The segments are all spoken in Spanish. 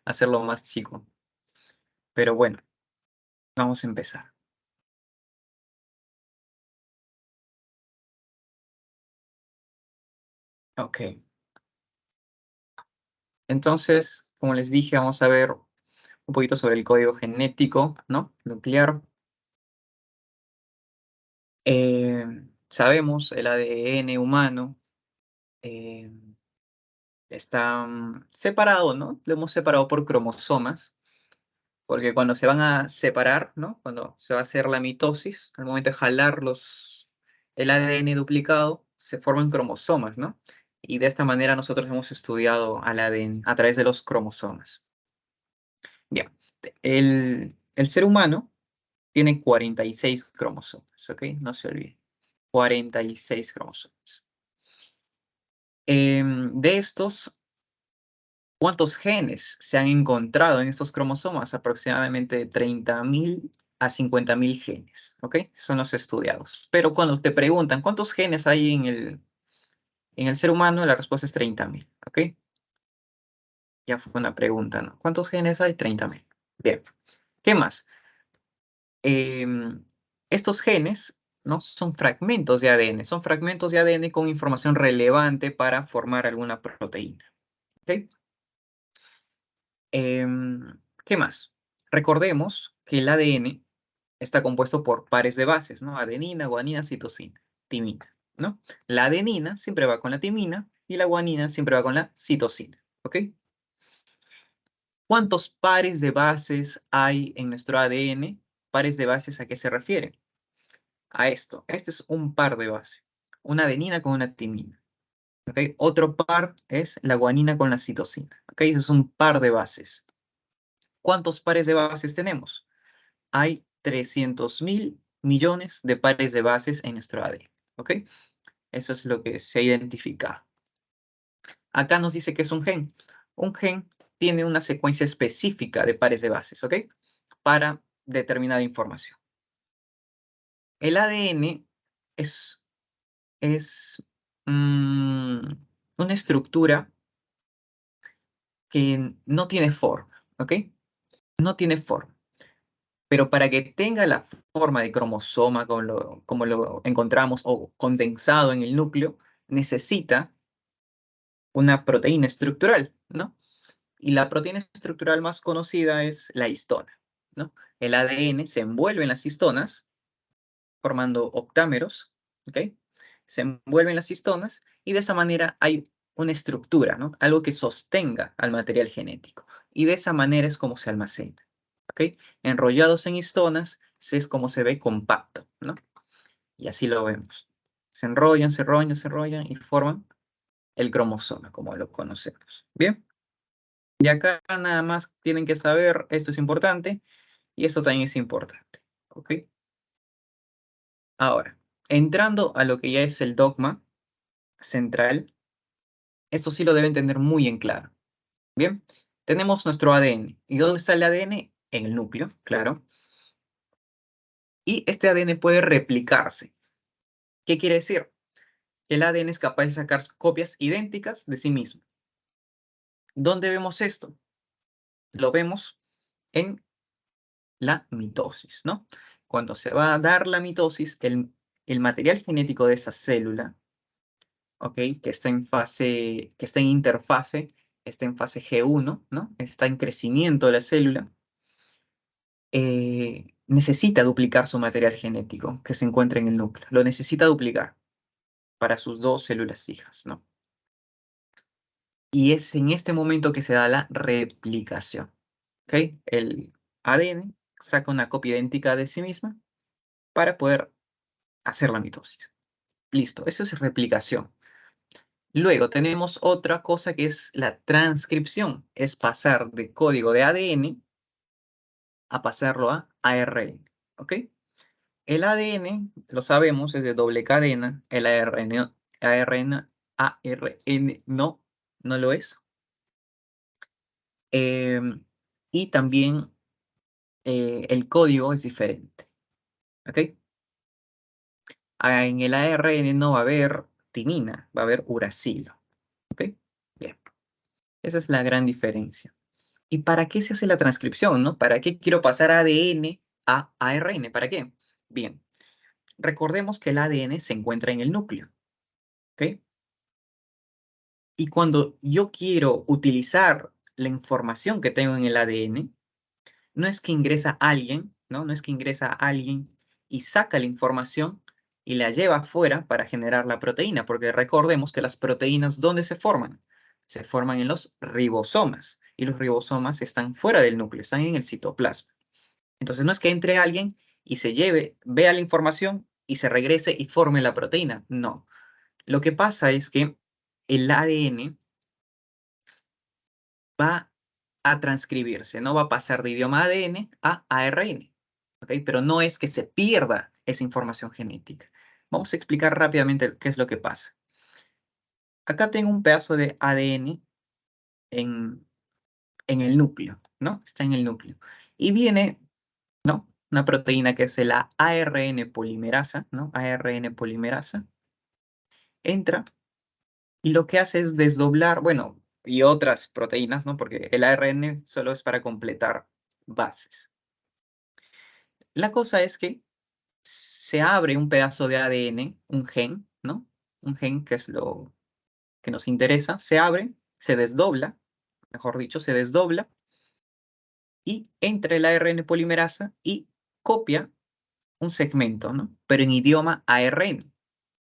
hacerlo más chico. Pero bueno, vamos a empezar. Ok. Entonces, como les dije, vamos a ver un poquito sobre el código genético, ¿no? Nuclear. Sabemos el ADN humano eh, está separado, ¿no? Lo hemos separado por cromosomas, porque cuando se van a separar, ¿no? Cuando se va a hacer la mitosis, al momento de jalar el ADN duplicado, se forman cromosomas, ¿no? Y de esta manera nosotros hemos estudiado al ADN a través de los cromosomas. Bien, el ser humano tiene 46 cromosomas, ¿ok? No se olviden. 46 cromosomas. De estos, ¿cuántos genes se han encontrado en estos cromosomas? Aproximadamente 30.000 a 50.000 genes, ¿ok? Son los estudiados. Pero cuando te preguntan cuántos genes hay en el ser humano, la respuesta es 30.000, ¿ok? Ya fue una pregunta, ¿no? ¿Cuántos genes hay? 30.000. Bien. ¿Qué más? Em, Estos genes, ¿no? Son fragmentos de ADN. Son fragmentos de ADN con información relevante para formar alguna proteína, ¿ok? ¿Qué más? Recordemos que el ADN está compuesto por pares de bases, ¿no? Adenina, guanina, citosina, timina, ¿no? La adenina siempre va con la timina y la guanina siempre va con la citosina, ¿ok? ¿Cuántos pares de bases hay en nuestro ADN? ¿Pares de bases a qué se refiere? A esto. Este es un par de bases. Una adenina con una timina, ¿ok? Otro par es la guanina con la citosina, ¿ok? Eso es un par de bases. ¿Cuántos pares de bases tenemos? Hay 300.000 millones de pares de bases en nuestro ADN, ¿ok? Eso es lo que se ha identificado. Acá nos dice que es un gen. Un gen tiene una secuencia específica de pares de bases, ¿ok? Para determinada información. El ADN es una estructura que no tiene forma, ¿ok? No tiene forma. Pero para que tenga la forma de cromosoma como lo encontramos o condensado en el núcleo, necesita una proteína estructural, ¿no? Y la proteína estructural más conocida es la histona, ¿no? El ADN se envuelve en las histonas, formando octámeros, ¿ok? Se envuelven las histonas y de esa manera hay una estructura, ¿no? Algo que sostenga al material genético. Y de esa manera es como se almacena, ¿ok? Enrollados en histonas es como se ve compacto, ¿no? Y así lo vemos. Se enrollan, se enrollan, se enrollan y forman el cromosoma, como lo conocemos. ¿Bien? Y acá nada más tienen que saber, esto es importante y esto también es importante, ¿ok? Ahora, entrando a lo que ya es el dogma central, esto sí lo deben tener muy en claro. Bien, tenemos nuestro ADN. ¿Y dónde está el ADN? En el núcleo, claro. Y este ADN puede replicarse. ¿Qué quiere decir? Que el ADN es capaz de sacar copias idénticas de sí mismo. ¿Dónde vemos esto? Lo vemos en la mitosis, ¿no? Cuando se va a dar la mitosis, el material genético de esa célula, ¿ok? Que está en interfase, está en fase G1, ¿no? Está en crecimiento de la célula, necesita duplicar su material genético que se encuentra en el núcleo. Lo necesita duplicar para sus dos células hijas, ¿no? Y es en este momento que se da la replicación, ¿ok? El ADN saca una copia idéntica de sí misma para poder hacer la mitosis. Listo, eso es replicación. Luego tenemos otra cosa que es la transcripción, es pasar de código de ADN a pasarlo a ARN, ¿ok? El ADN, lo sabemos, es de doble cadena, el ARN no lo es. Em, y también el código es diferente, ¿ok? En el ARN no va a haber timina, va a haber uracilo, ¿ok? Bien, esa es la gran diferencia. ¿Y para qué se hace la transcripción, no? ¿Para qué quiero pasar ADN a ARN? ¿Para qué? Bien, recordemos que el ADN se encuentra en el núcleo, ¿ok? Y cuando yo quiero utilizar la información que tengo en el ADN, no es que ingresa alguien, ¿no? No es que ingresa alguien y saca la información y la lleva afuera para generar la proteína, porque recordemos que las proteínas, ¿dónde se forman? Se forman en los ribosomas, y los ribosomas están fuera del núcleo, están en el citoplasma. Entonces no es que entre alguien y se lleve, vea la información y se regrese y forme la proteína. No. Lo que pasa es que el ADN va a transcribirse, no va a pasar de idioma ADN a ARN, ¿ok? Pero no es que se pierda esa información genética. Vamos a explicar rápidamente qué es lo que pasa. Acá tengo un pedazo de ADN en, en el núcleo, ¿no? Está en el núcleo. Y viene, ¿no? Una proteína que es la ARN polimerasa, ¿no? ARN polimerasa. Entra y lo que hace es desdoblar, bueno, y otras proteínas, ¿no? Porque el ARN solo es para completar bases. La cosa es que se abre un pedazo de ADN, un gen, ¿no? Un gen que es lo que nos interesa, se abre, se desdobla, mejor dicho, se desdobla y entra el ARN polimerasa y copia un segmento, ¿no? Pero en idioma ARN,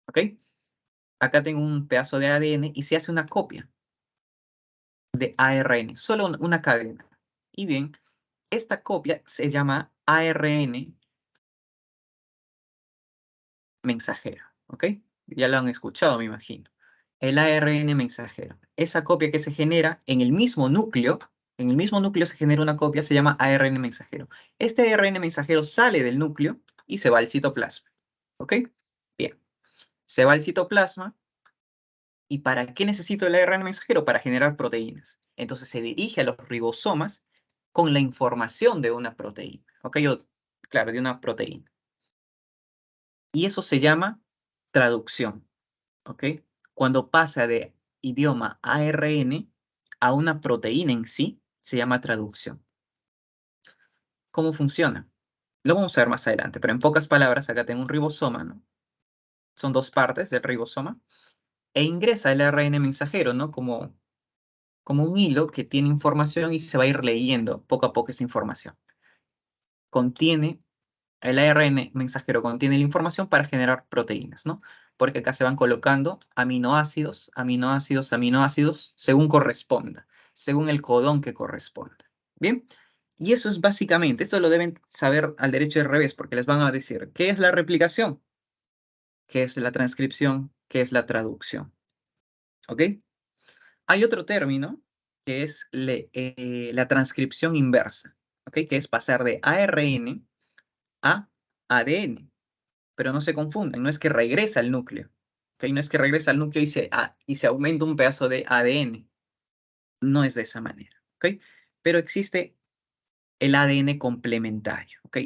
¿ok? Acá tengo un pedazo de ADN y se hace una copia de ARN, solo una cadena. Y bien, esta copia se llama ARN mensajero, ¿ok? Ya lo han escuchado, me imagino. El ARN mensajero. Esa copia que se genera en el mismo núcleo se genera una copia, se llama ARN mensajero. Este ARN mensajero sale del núcleo y se va al citoplasma, ¿ok? Bien, se va al citoplasma. ¿Y para qué necesito el ARN mensajero? Para generar proteínas. Entonces se dirige a los ribosomas con la información de una proteína, ¿ok? Claro, de una proteína. Y eso se llama traducción, ¿ok? Cuando pasa de idioma ARN a una proteína en sí, se llama traducción. ¿Cómo funciona? Lo vamos a ver más adelante, pero en pocas palabras, acá tengo un ribosoma, ¿no? Son dos partes del ribosoma, e ingresa el ARN mensajero, ¿no? Como un hilo que tiene información y se va a ir leyendo poco a poco esa información. Contiene El ARN mensajero contiene la información para generar proteínas, ¿no? Porque acá se van colocando aminoácidos, aminoácidos, aminoácidos, según corresponda, según el codón que corresponda. ¿Bien? Y eso es básicamente, esto lo deben saber al derecho y al revés, porque les van a decir, ¿qué es la replicación? ¿Qué es la transcripción? ¿Qué es la traducción? ¿Ok? Hay otro término que es la transcripción inversa, ¿ok? Que es pasar de ARN a ADN. Pero no se confundan, no es que regresa al núcleo, ¿ok? No es que regresa al núcleo y se aumenta un pedazo de ADN, no es de esa manera, ¿ok? Pero existe el ADN complementario, ¿ok?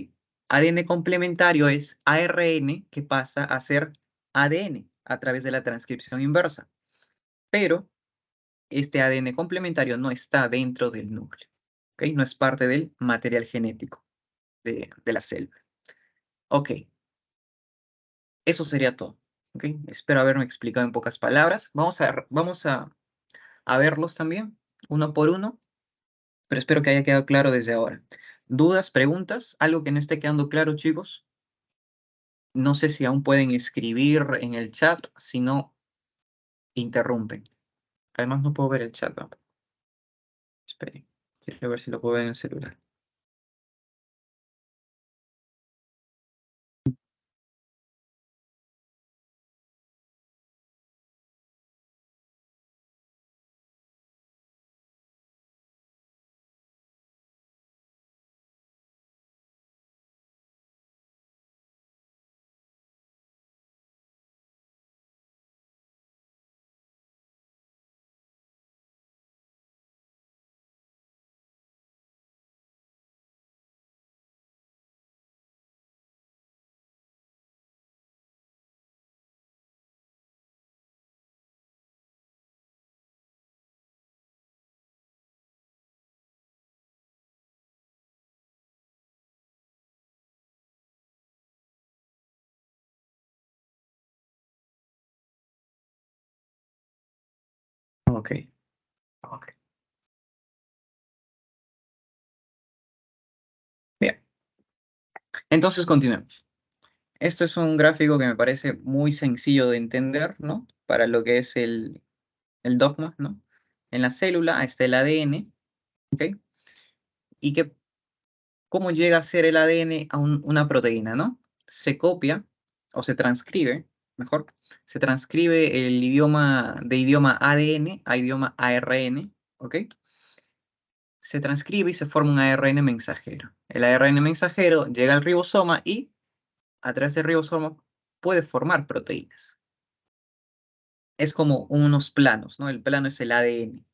ADN complementario es ARN que pasa a ser ADN a través de la transcripción inversa, pero este ADN complementario no está dentro del núcleo, ¿ok? No es parte del material genético de la célula. Ok, eso sería todo. ¿Ok? Espero haberme explicado en pocas palabras. Vamos a verlos también, uno por uno, pero espero que haya quedado claro desde ahora. ¿Dudas, preguntas? ¿Algo que no esté quedando claro, chicos? No sé si aún pueden escribir en el chat, si no, interrumpen. Además, no puedo ver el chat. ¿No? Esperen, quiero ver si lo puedo ver en el celular. Ok, ok. Bien, entonces continuemos. Esto es un gráfico que me parece muy sencillo de entender, ¿no? Para lo que es el dogma, ¿no? En la célula está el ADN, ¿ok? Y que cómo llega a ser el ADN a una proteína, ¿no? Se copia o se transcribe, mejor, se transcribe el idioma de idioma ADN a idioma ARN, ¿ok? Se transcribe y se forma un ARN mensajero. El ARN mensajero llega al ribosoma y a través del ribosoma puede formar proteínas. Es como unos planos, ¿no? El plano es el ADN.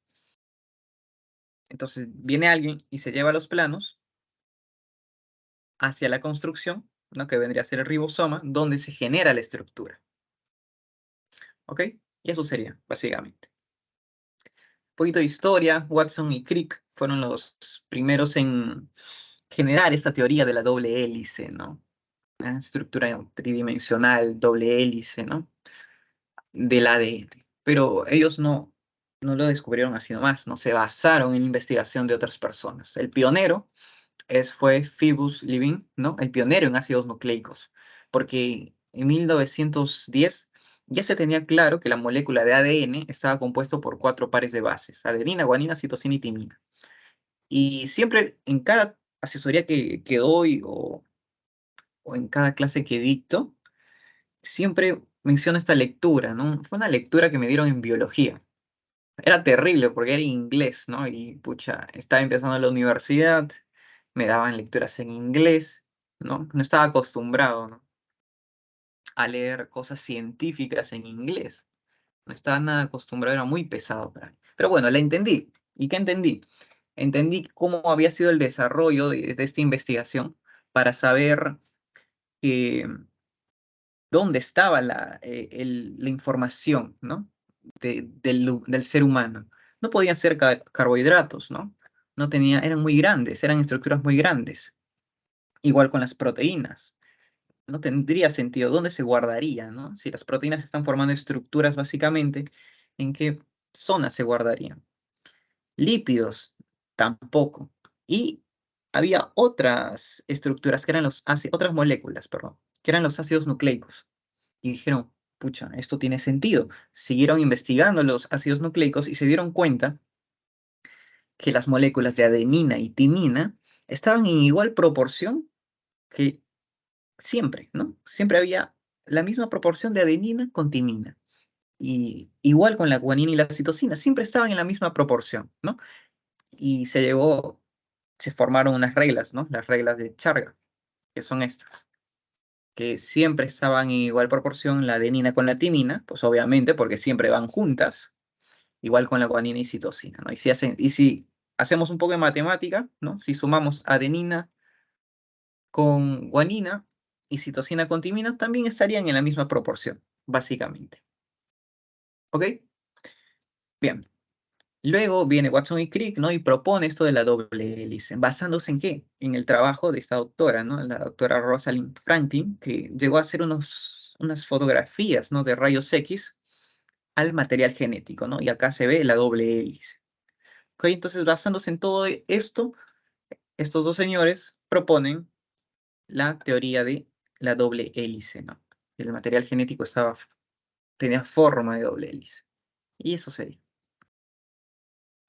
Entonces viene alguien y se lleva los planos hacia la construcción, ¿no? Que vendría a ser el ribosoma, donde se genera la estructura. ¿Ok? Y eso sería, básicamente. Un poquito de historia, Watson y Crick fueron los primeros en generar esta teoría de la doble hélice, ¿no? Una estructura tridimensional, doble hélice, ¿no? Del ADN. Pero ellos no lo descubrieron así nomás, no se basaron en la investigación de otras personas. El pionero fue Phoebus Levin, ¿no? El pionero en ácidos nucleicos, porque en 1910 ya se tenía claro que la molécula de ADN estaba compuesto por 4 pares de bases: adenina, guanina, citosina y timina. Y siempre en cada asesoría que doy o en cada clase que dicto, siempre menciono esta lectura, ¿no? Fue una lectura que me dieron en biología. Era terrible porque era inglés, ¿no? Y pucha, estaba empezando la universidad, me daban lecturas en inglés, ¿no? No estaba acostumbrado, ¿no? A leer cosas científicas en inglés. No estaba nada acostumbrado, era muy pesado para mí. Pero bueno, la entendí. ¿Y qué entendí? Entendí cómo había sido el desarrollo de esta investigación para saber que dónde estaba la información, ¿no? Del ser humano. No podían ser carbohidratos, ¿no? No tenía, eran muy grandes, eran estructuras muy grandes. Igual con las proteínas. No tendría sentido. ¿Dónde se guardaría, no? Si las proteínas están formando estructuras básicamente, ¿en qué zona se guardarían? Lípidos, tampoco. Y había otras estructuras que eran otras moléculas, perdón, que eran los ácidos nucleicos. Y dijeron, pucha, esto tiene sentido. Siguieron investigando los ácidos nucleicos y se dieron cuenta que las moléculas de adenina y timina estaban en igual proporción que siempre, ¿no? Siempre había la misma proporción de adenina con timina. Y igual con la guanina y la citosina, siempre estaban en la misma proporción, ¿no? Y se formaron unas reglas, ¿no? Las reglas de Charga, que son estas, que siempre estaban en igual proporción la adenina con la timina, pues obviamente porque siempre van juntas, igual con la guanina y citosina, ¿no? Y si hacemos un poco de matemática, ¿no? Si sumamos adenina con guanina y citosina con timina, también estarían en la misma proporción, básicamente. ¿Ok? Bien. Luego viene Watson y Crick, ¿no? Y propone esto de la doble hélice, ¿basándose en qué? En el trabajo de esta doctora, ¿no? La doctora Rosalind Franklin, que llegó a hacer unas fotografías, ¿no? De rayos X al material genético, ¿no? Y acá se ve la doble hélice. ¿Ok? Entonces, basándose en todo esto, estos dos señores proponen la teoría de la doble hélice, ¿no? El material genético tenía forma de doble hélice. Y eso sería.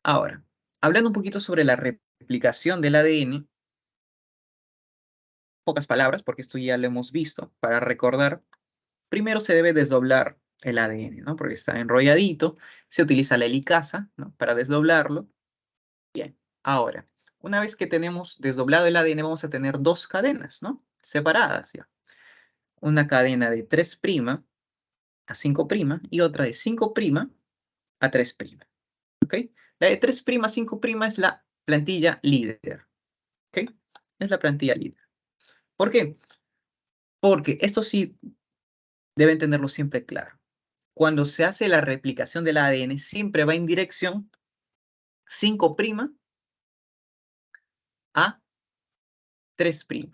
Ahora, hablando un poquito sobre la replicación del ADN, pocas palabras, porque esto ya lo hemos visto, para recordar, primero se debe desdoblar el ADN, ¿no? Porque está enrolladito, se utiliza la helicasa, ¿no? Para desdoblarlo. Bien, ahora, una vez que tenemos desdoblado el ADN, vamos a tener dos cadenas, ¿no? Separadas ya. Una cadena de 3' a 5' y otra de 5' a 3'. ¿Ok? La de 3' a 5' es la plantilla líder. ¿Ok? Es la plantilla líder. ¿Por qué? Porque esto sí deben tenerlo siempre claro. Cuando se hace la replicación del ADN, siempre va en dirección 5' a 3'.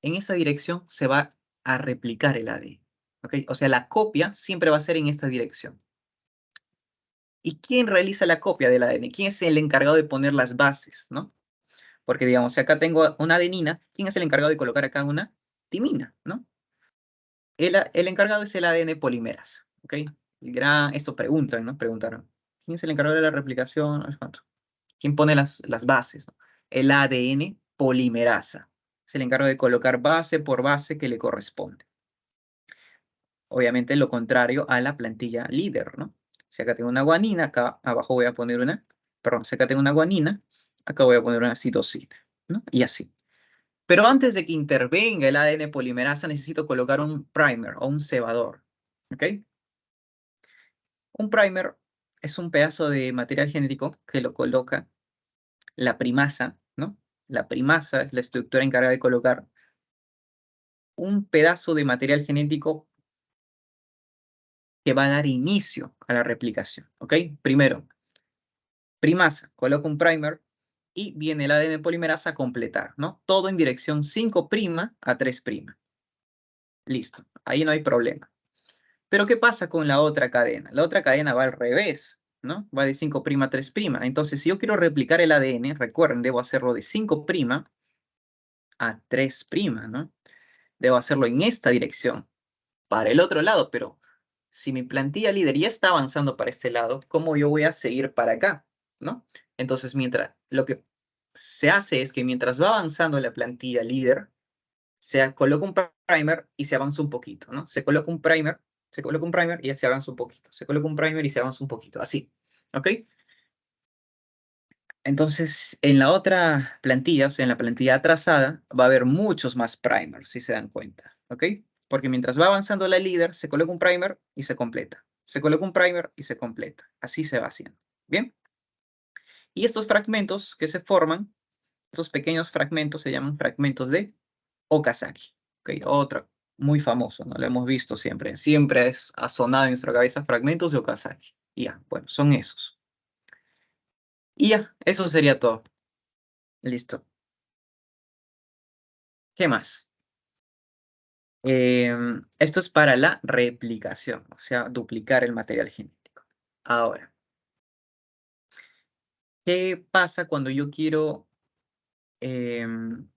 En esa dirección se va a replicar el ADN. ¿Ok? O sea, la copia siempre va a ser en esta dirección. ¿Y quién realiza la copia del ADN? ¿Quién es el encargado de poner las bases, no? Porque, digamos, si acá tengo una adenina, ¿quién es el encargado de colocar acá una timina, no? El encargado es el ADN polimerasa, ¿ok? Esto preguntan, ¿no? Preguntaron. ¿Quién es el encargado de la replicación? No sé cuánto. ¿Quién pone las bases, no? El ADN polimerasa. Es el encargado de colocar base por base que le corresponde. Obviamente lo contrario a la plantilla líder, ¿no? Si acá tengo una guanina, acá abajo voy a poner si acá tengo una guanina, acá voy a poner una citosina, ¿no? Y así. Pero antes de que intervenga el ADN polimerasa, necesito colocar un primer o un cebador, ¿ok? Un primer es un pedazo de material genético que lo coloca la primasa, ¿no? La primasa es la estructura encargada de colocar un pedazo de material genético que va a dar inicio a la replicación, ¿ok? Primero, primasa, coloca un primer y viene el ADN polimerasa a completar, ¿no? Todo en dirección 5' a 3'. Listo, ahí no hay problema. Pero ¿qué pasa con la otra cadena? La otra cadena va al revés, ¿no? Va de 5' a 3'. Entonces, si yo quiero replicar el ADN, recuerden, debo hacerlo de 5' a 3', ¿no? Debo hacerlo en esta dirección, para el otro lado, pero si mi plantilla líder ya está avanzando para este lado, ¿cómo yo voy a seguir para acá, ¿no? Entonces, lo que se hace es que mientras va avanzando la plantilla líder, se coloca un primer y se avanza un poquito, ¿no? Se coloca un primer y ya se avanza un poquito. Se coloca un primer y se avanza un poquito, así, ¿ok? Entonces, en la otra plantilla, o sea, en la plantilla atrasada, va a haber muchos más primers, si se dan cuenta, ¿ok? Porque mientras va avanzando la líder, se coloca un primer y se completa. Se coloca un primer y se completa. Así se va haciendo, ¿bien? Y estos fragmentos que se forman, estos pequeños fragmentos se llaman fragmentos de Okazaki. Okay, otro muy famoso, ¿no? Lo hemos visto siempre. Siempre ha sonado en nuestra cabeza fragmentos de Okazaki. Y ya, bueno, son esos. Y ya, eso sería todo. Listo. ¿Qué más? Esto es para la replicación, o sea, duplicar el material genético. Ahora, ¿qué pasa cuando yo quiero em,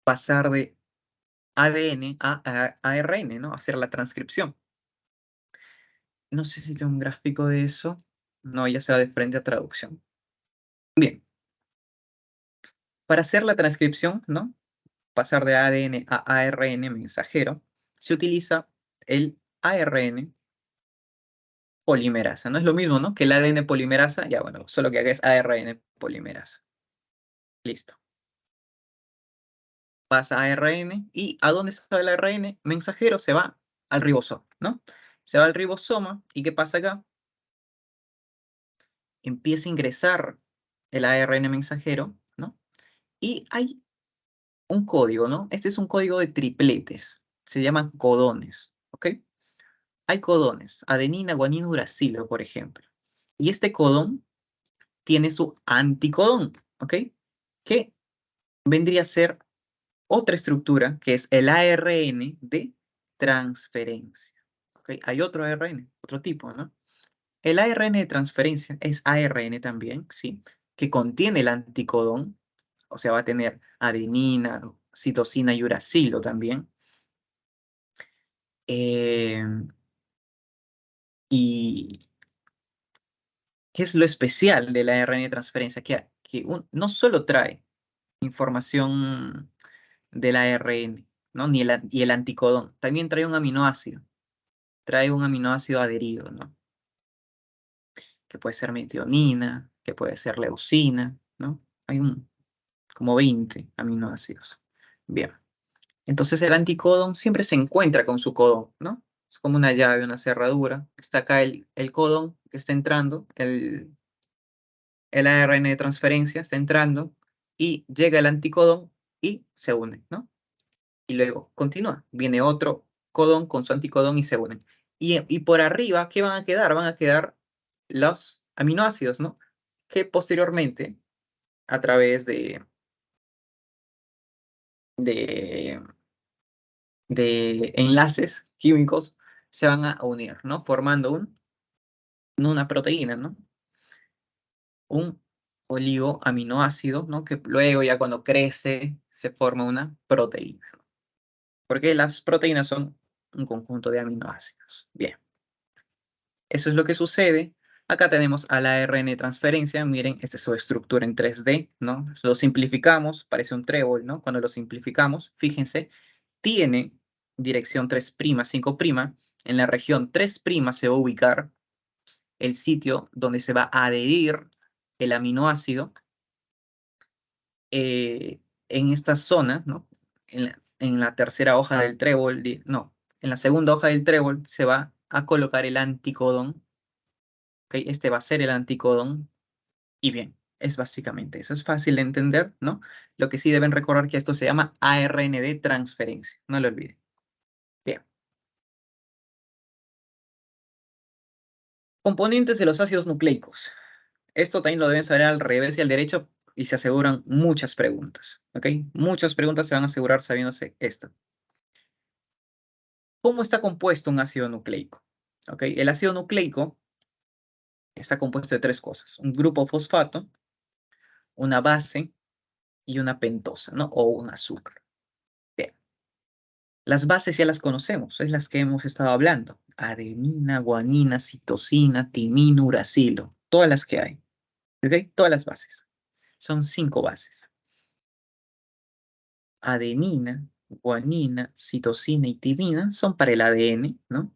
pasar de ADN a ARN, ¿no? Hacer la transcripción. No sé si tengo un gráfico de eso. No, ya se va de frente a traducción. Bien, para hacer la transcripción, ¿no? Pasar de ADN a ARN mensajero, se utiliza el ARN polimerasa. No es lo mismo, ¿no? Que el ADN polimerasa. Ya, bueno, solo que acá es ARN polimerasa. Listo. Pasa a ARN y ¿a dónde se va el ARN mensajero? Se va al ribosoma, ¿no? Se va al ribosoma y ¿qué pasa acá? Empieza a ingresar el ARN mensajero, ¿no? Y hay un código, ¿no? Este es un código de tripletes. Se llaman codones, ¿ok? Hay codones, adenina, guanina, uracilo, por ejemplo. Y este codón tiene su anticodón, ¿ok? Que vendría a ser otra estructura, que es el ARN de transferencia, ¿ok? Hay otro ARN, otro tipo, ¿no? El ARN de transferencia es ARN también, ¿sí? Que contiene el anticodón, o sea, va a tener adenina, citosina y uracilo también. ¿Y qué es lo especial del ARN de transferencia? Que no solo trae información del ARN, ¿no? Y el anticodón, también trae un aminoácido. Trae un aminoácido adherido, ¿no? Que puede ser metionina, que puede ser leucina, ¿no? Hay como 20 aminoácidos. Bien. Entonces el anticodón siempre se encuentra con su codón, ¿no? Es como una llave, una cerradura. Está acá el codón que está entrando, el ARN de transferencia está entrando y llega el anticodón y se une, ¿no? Y luego continúa. Viene otro codón con su anticodón y se unen. Y por arriba, ¿qué van a quedar? Van a quedar los aminoácidos, ¿no? Que posteriormente, a través de, de enlaces químicos, se van a unir, ¿no? Formando un no una proteína, ¿no? Un oligoaminoácido, ¿no? Que luego ya cuando crece se forma una proteína. Porque las proteínas son un conjunto de aminoácidos. Bien, eso es lo que sucede. Acá tenemos a la ARN transferencia. Miren, esta es su estructura en 3D, ¿no? Lo simplificamos, parece un trébol, ¿no? Cuando lo simplificamos, fíjense, tiene dirección 3', 5'. En la región 3' se va a ubicar el sitio donde se va a adherir el aminoácido en esta zona, ¿no? En la tercera hoja del trébol, no, en la segunda hoja del trébol se va a colocar el anticodón, ¿ok? Este va a ser el anticodón, y bien, es básicamente eso, es fácil de entender, ¿no? Lo que sí deben recordar que esto se llama ARN de transferencia, no lo olviden. Bien. Componentes de los ácidos nucleicos. Esto también lo deben saber al revés y al derecho y se aseguran muchas preguntas, ¿ok? Muchas preguntas se van a asegurar sabiéndose esto. ¿Cómo está compuesto un ácido nucleico? ¿Ok? El ácido nucleico está compuesto de 3 cosas: un grupo fosfato, una base y una pentosa, ¿no? O un azúcar. Bien. Las bases ya las conocemos, es las que hemos estado hablando: adenina, guanina, citosina, timina, uracilo, todas las que hay, ¿ok? Todas las bases. Son 5 bases: adenina, guanina, citosina y timina son para el ADN, ¿no?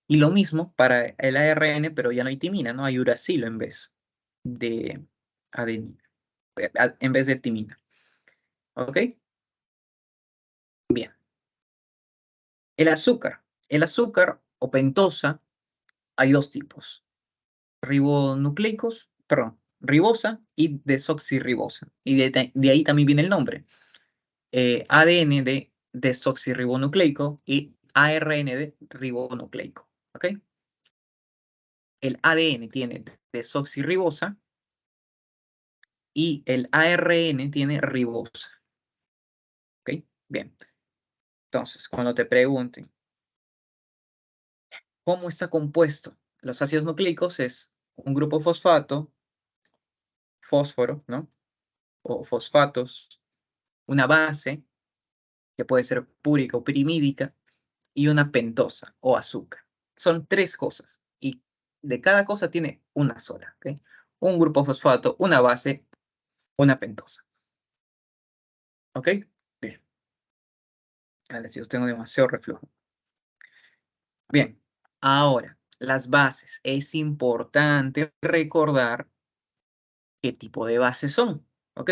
Y lo mismo para el ARN, pero ya no hay timina, ¿no? Hay uracilo en vez de adenina, en vez de timina, ¿ok? Bien. El azúcar o pentosa, hay 2 tipos: ribonucleicos, perdón, ribosa y desoxirribosa. Y de ahí también viene el nombre. ADN de desoxirribonucleico y ARN de ribonucleico, ¿ok? El ADN tiene desoxirribosa y el ARN tiene ribosa, ¿ok? Bien. Entonces, cuando te pregunten cómo está compuesto los ácidos nucleicos, es un grupo fosfato, fósforo, ¿no? O fosfatos, una base, que puede ser púrica o pirimídica, y una pentosa o azúcar. Son 3 cosas, y de cada cosa tiene una sola, ¿ok? Un grupo fosfato, una base, una pentosa, ¿ok? Bien. Ahora sí, yo tengo demasiado reflujo. Bien, ahora, las bases. Es importante recordar qué tipo de bases son, ¿ok?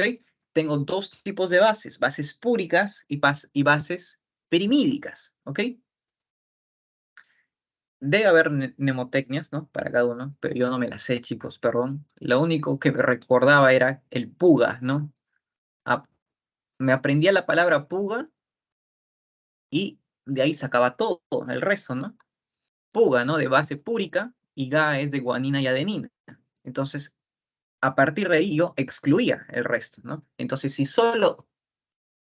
Tengo 2 tipos de bases: bases púricas y bases pirimídicas, ¿ok? Debe haber mnemotecnias, ¿no? Para cada uno, pero yo no me las sé, chicos, perdón. Lo único que me recordaba era el puga, ¿no? Ah, me aprendía la palabra puga y de ahí sacaba todo el resto, ¿no? Puga, ¿no? De base púrica, y Ga es de guanina y adenina. Entonces, a partir de ahí yo excluía el resto, ¿no? Entonces, si solo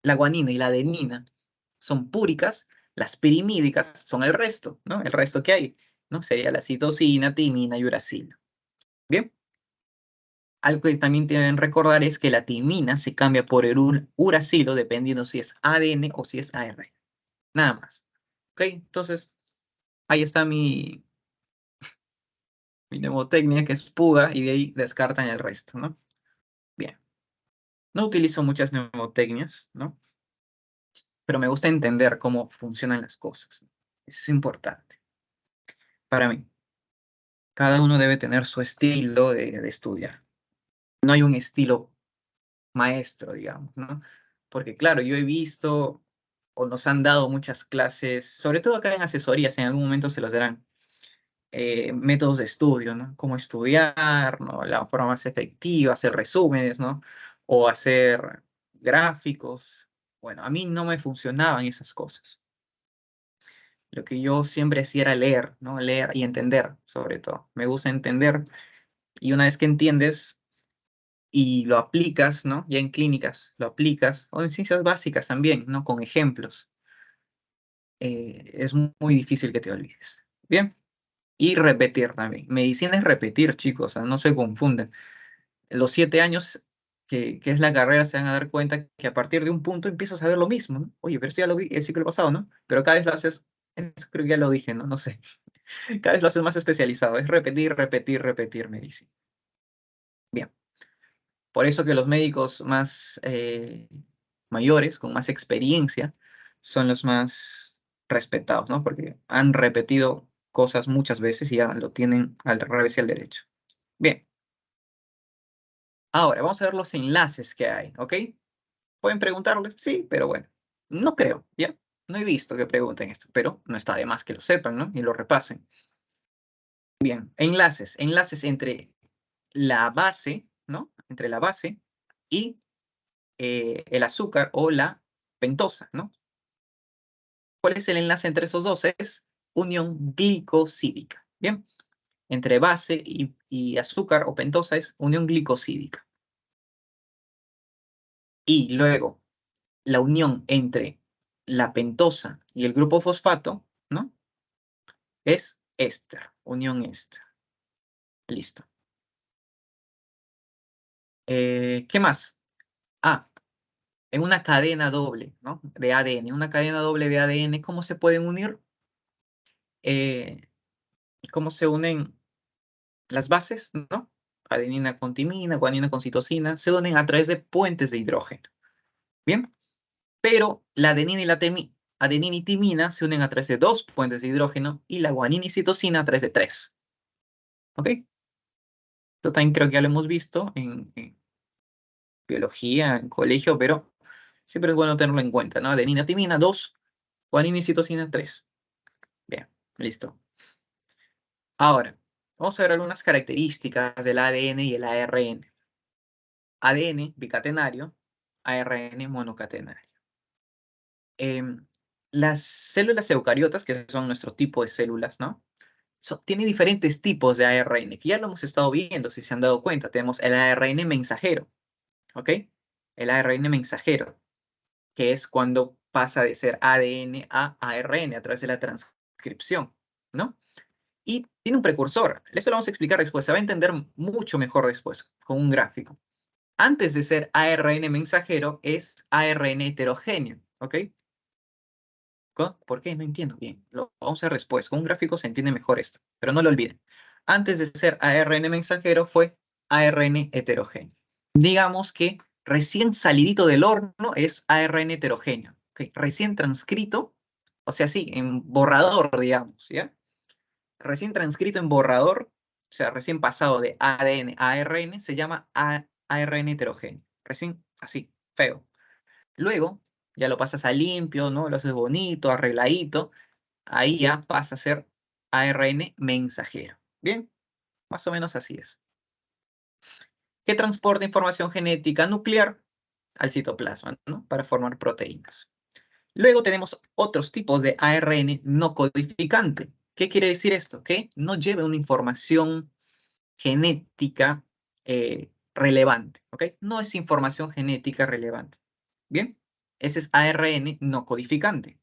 la guanina y la adenina son púricas, las pirimídicas son el resto, ¿no? El resto que hay, ¿no? Sería la citosina, timina y uracilo. Bien. Algo que también deben recordar es que la timina se cambia por el uracilo dependiendo si es ADN o si es ARN. Nada más. ¿Ok? Entonces, ahí está mi mnemotecnia, que es puga, y de ahí descartan el resto, ¿no? Bien. No utilizo muchas mnemotecnias, ¿no? Pero me gusta entender cómo funcionan las cosas. Eso es importante para mí. Cada uno debe tener su estilo de estudiar. No hay un estilo maestro, digamos, ¿no? Porque claro, yo he visto o nos han dado muchas clases, sobre todo acá en asesorías, en algún momento se los darán, métodos de estudio, ¿no? Cómo estudiar, ¿no? La forma más efectiva, hacer resúmenes, ¿no? O hacer gráficos. Bueno, a mí no me funcionaban esas cosas. Lo que yo siempre hacía era leer, ¿no? Leer y entender, sobre todo. Me gusta entender, y una vez que entiendes y lo aplicas, ¿no? Ya en clínicas, lo aplicas, o en ciencias básicas también, ¿no? Con ejemplos, es muy difícil que te olvides. Bien, Y repetir también. Medicina es repetir, chicos, o sea, no se confunden. Los 7 años que es la carrera se van a dar cuenta que a partir de un punto empiezas a ver lo mismo, ¿no? Oye, pero esto ya lo vi el ciclo pasado, ¿no? Pero cada vez lo haces, eso creo que ya lo dije, ¿no? No sé. Cada vez lo haces más especializado. Es repetir, repetir, repetir medicina. Bien. Por eso que los médicos más mayores, con más experiencia, son los más respetados, ¿no? Porque han repetido cosas muchas veces y ya lo tienen al revés y al derecho. Bien, ahora vamos a ver los enlaces que hay, ¿ok? ¿Pueden preguntarle? Sí, pero bueno, no creo, ¿ya? No he visto que pregunten esto, pero no está de más que lo sepan, ¿no? Y lo repasen. Bien, enlaces, enlaces entre la base, ¿no? Entre la base y el azúcar o la pentosa, ¿no? ¿Cuál es el enlace entre esos dos? Es unión glicosídica. Bien, entre base y azúcar o pentosa es unión glicosídica. Y luego, la unión entre la pentosa y el grupo fosfato, ¿no? Es éster, unión éster. Listo. ¿Qué más? Ah, en una cadena doble, ¿no? De ADN. Una cadena doble de ADN, ¿cómo se pueden unir? Eh, ¿Cómo se unen las bases, ¿no? Adenina con timina, guanina con citosina, se unen a través de puentes de hidrógeno. Bien, pero la adenina y adenina y timina se unen a través de 2 puentes de hidrógeno y la guanina y citosina a través de 3. ¿Ok? Esto también creo que ya lo hemos visto en biología, en colegio, pero siempre es bueno tenerlo en cuenta, ¿no? Adenina, timina, 2, guanina y citosina, 3. Bien, listo. Ahora, vamos a ver algunas características del ADN y el ARN. ADN bicatenario, ARN monocatenario. Las células eucariotas, que son nuestro tipo de células, ¿no? Tienen diferentes tipos de ARN, que ya lo hemos estado viendo, si se han dado cuenta. Tenemos el ARN mensajero, ¿ok? El ARN mensajero, que es cuando pasa de ser ADN a ARN a través de la transcripción, ¿no? Y tiene un precursor. Eso lo vamos a explicar después. Se va a entender mucho mejor después, con un gráfico. Antes de ser ARN mensajero, es ARN heterogéneo, ¿ok? ¿Por qué? No entiendo bien. Lo vamos a ver después. Con un gráfico se entiende mejor esto, pero no lo olviden. Antes de ser ARN mensajero fue ARN heterogéneo. Digamos que recién salidito del horno es ARN heterogéneo. ¿Okay? Recién transcrito, o sea, sí, en borrador, digamos, ¿ya? Recién transcrito en borrador, o sea, recién pasado de ADN a ARN, se llama ARN heterogéneo. Recién así, feo. Luego, ya lo pasas a limpio, ¿no? Lo haces bonito, arregladito. Ahí ya pasa a ser ARN mensajero. Bien, más o menos así es. ¿Qué transporta información genética nuclear al citoplasma, ¿no? Para formar proteínas? Luego tenemos otros tipos de ARN no codificante. ¿Qué quiere decir esto? Que no lleva una información genética relevante, ¿ok? No es información genética relevante. Bien, ese es ARN no codificante.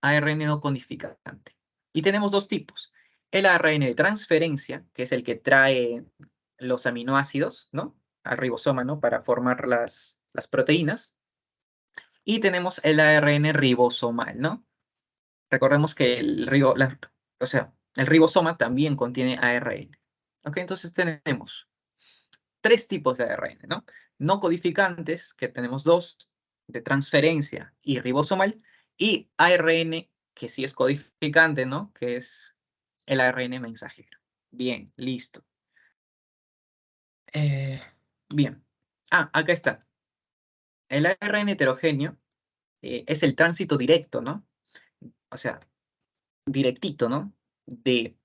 ARN no codificante. Y tenemos dos tipos. El ARN de transferencia, que es el que trae los aminoácidos, ¿no? Al ribosoma, ¿no? Para formar las proteínas. Y tenemos el ARN ribosomal, ¿no? Recordemos que o sea, el ribosoma también contiene ARN. ¿Ok? Entonces tenemos 3 tipos de ARN, ¿no? No codificantes, que tenemos 2, de transferencia y ribosomal, y ARN, que sí es codificante, ¿no? Que es el ARN mensajero. Bien, listo. Bien. Acá está. El ARN heterogéneo es el tránsito directo, ¿no? O sea, directito, ¿no? De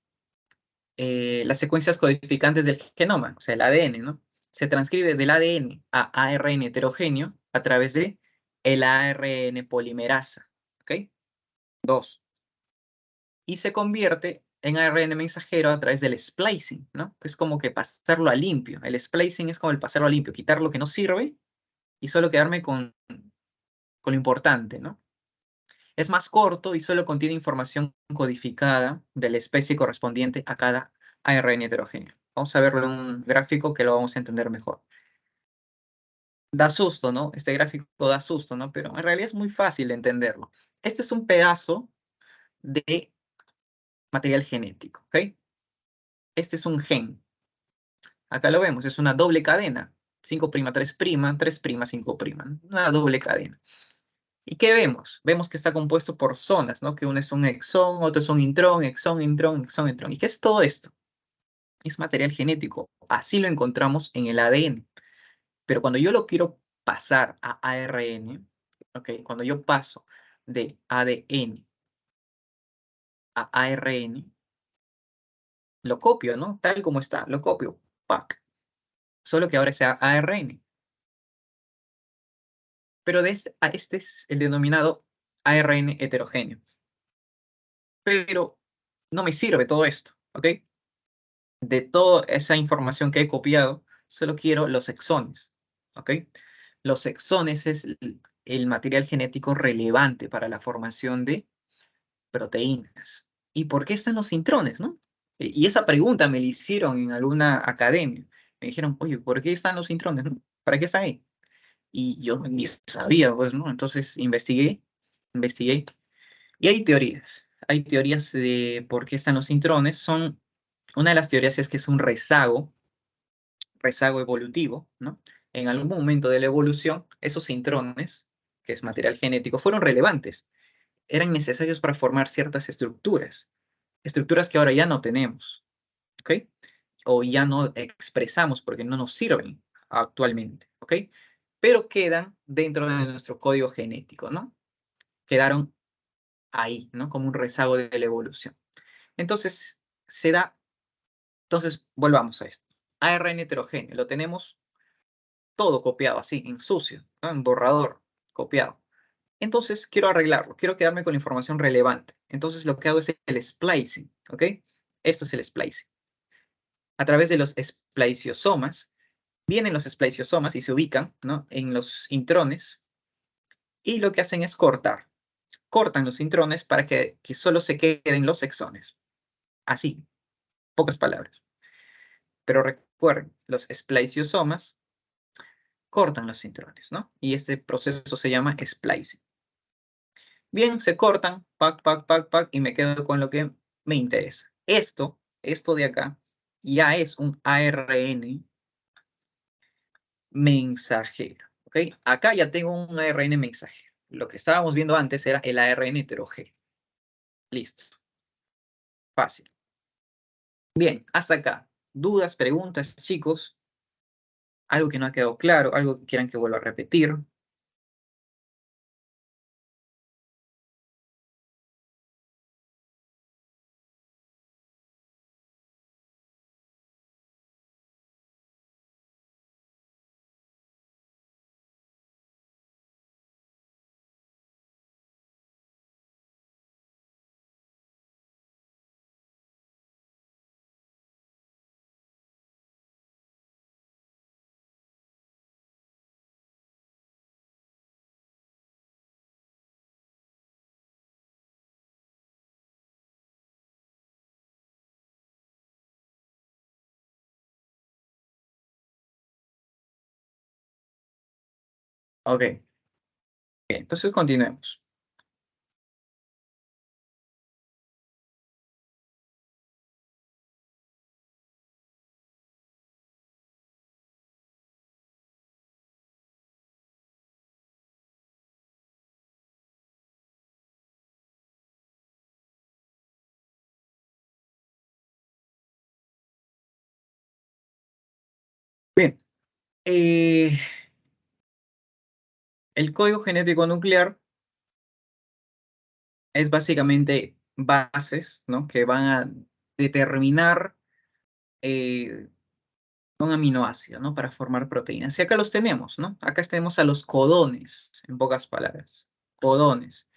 las secuencias codificantes del genoma, o sea, el ADN, ¿no? Se transcribe del ADN a ARN heterogéneo a través de el ARN polimerasa, ¿ok? 2. Y se convierte en ARN mensajero a través del splicing, ¿no? Que es como que pasarlo a limpio. El splicing es como el pasarlo a limpio, quitar lo que no sirve y solo quedarme con lo importante, ¿no? Es más corto y solo contiene información codificada de la especie correspondiente a cada ARN heterogéneo. Vamos a verlo en un gráfico que lo vamos a entender mejor. Da susto, ¿no? Este gráfico da susto, ¿no? Pero en realidad es muy fácil de entenderlo. Esto es un pedazo de material genético, ¿ok? Este es un gen. Acá lo vemos, es una doble cadena. 5', 3', 3', 5'. Una doble cadena. ¿Y qué vemos? Vemos que está compuesto por zonas, ¿no? Que uno es un exón, otro es un intrón, exón, intrón, exón, intrón. ¿Y qué es todo esto? Es material genético. Así lo encontramos en el ADN. Pero cuando yo lo quiero pasar a ARN, ¿ok? Cuando yo paso de ADN a ARN, lo copio, ¿no? Tal como está, lo copio. ¡Pac! Solo que ahora sea ARN. Pero este es el denominado ARN heterogéneo. Pero no me sirve todo esto, ¿ok? De toda esa información que he copiado, solo quiero los exones, ¿ok? Los exones es el material genético relevante para la formación de proteínas. ¿Y por qué están los intrones, no? Y esa pregunta me la hicieron en alguna academia. Me dijeron, oye, ¿por qué están los intrones, no? ¿Para qué están ahí? Y yo ni sabía, pues, ¿no? Entonces investigué, y hay teorías. Hay teorías de por qué están los intrones. Una de las teorías es que es un rezago evolutivo, ¿no? En algún momento de la evolución, esos intrones, que es material genético, fueron relevantes. Eran necesarios para formar ciertas estructuras que ahora ya no tenemos, ¿ok? O ya no expresamos porque no nos sirven actualmente, ¿ok? Pero quedan dentro de nuestro código genético, ¿no? Quedaron ahí, ¿no? Como un rezago de la evolución. Entonces, entonces volvamos a esto. ARN heterogéneo, lo tenemos todo copiado así, en sucio, ¿no? En borrador, copiado. Entonces, quiero arreglarlo, quiero quedarme con la información relevante. Entonces, lo que hago es el splicing, ¿ok? Esto es el splicing. A través de los spliciosomas, vienen los spliciosomas y se ubican, ¿no? En los intrones, y lo que hacen es cortan los intrones para que solo se queden los exones. Así, pocas palabras. Pero recuerden, los spliciosomas cortan los intrones, ¿no? Y este proceso se llama splicing. Bien, se cortan, pac, y me quedo con lo que me interesa. Esto de acá, ya es un ARN mensajero, ¿ok? Acá ya tengo un ARN mensajero. Lo que estábamos viendo antes era el ARN heterogéneo. Listo, fácil. Bien, hasta acá. ¿Dudas, preguntas, chicos? ¿Algo que no ha quedado claro? ¿Algo que quieran que vuelva a repetir? Ok, bien, entonces continuemos. Bien, eh, el código genético nuclear es básicamente bases, ¿no? Que van a determinar un aminoácido, ¿no? Para formar proteínas. Y acá los tenemos, ¿no? Acá tenemos a los codones, en pocas palabras. Codones.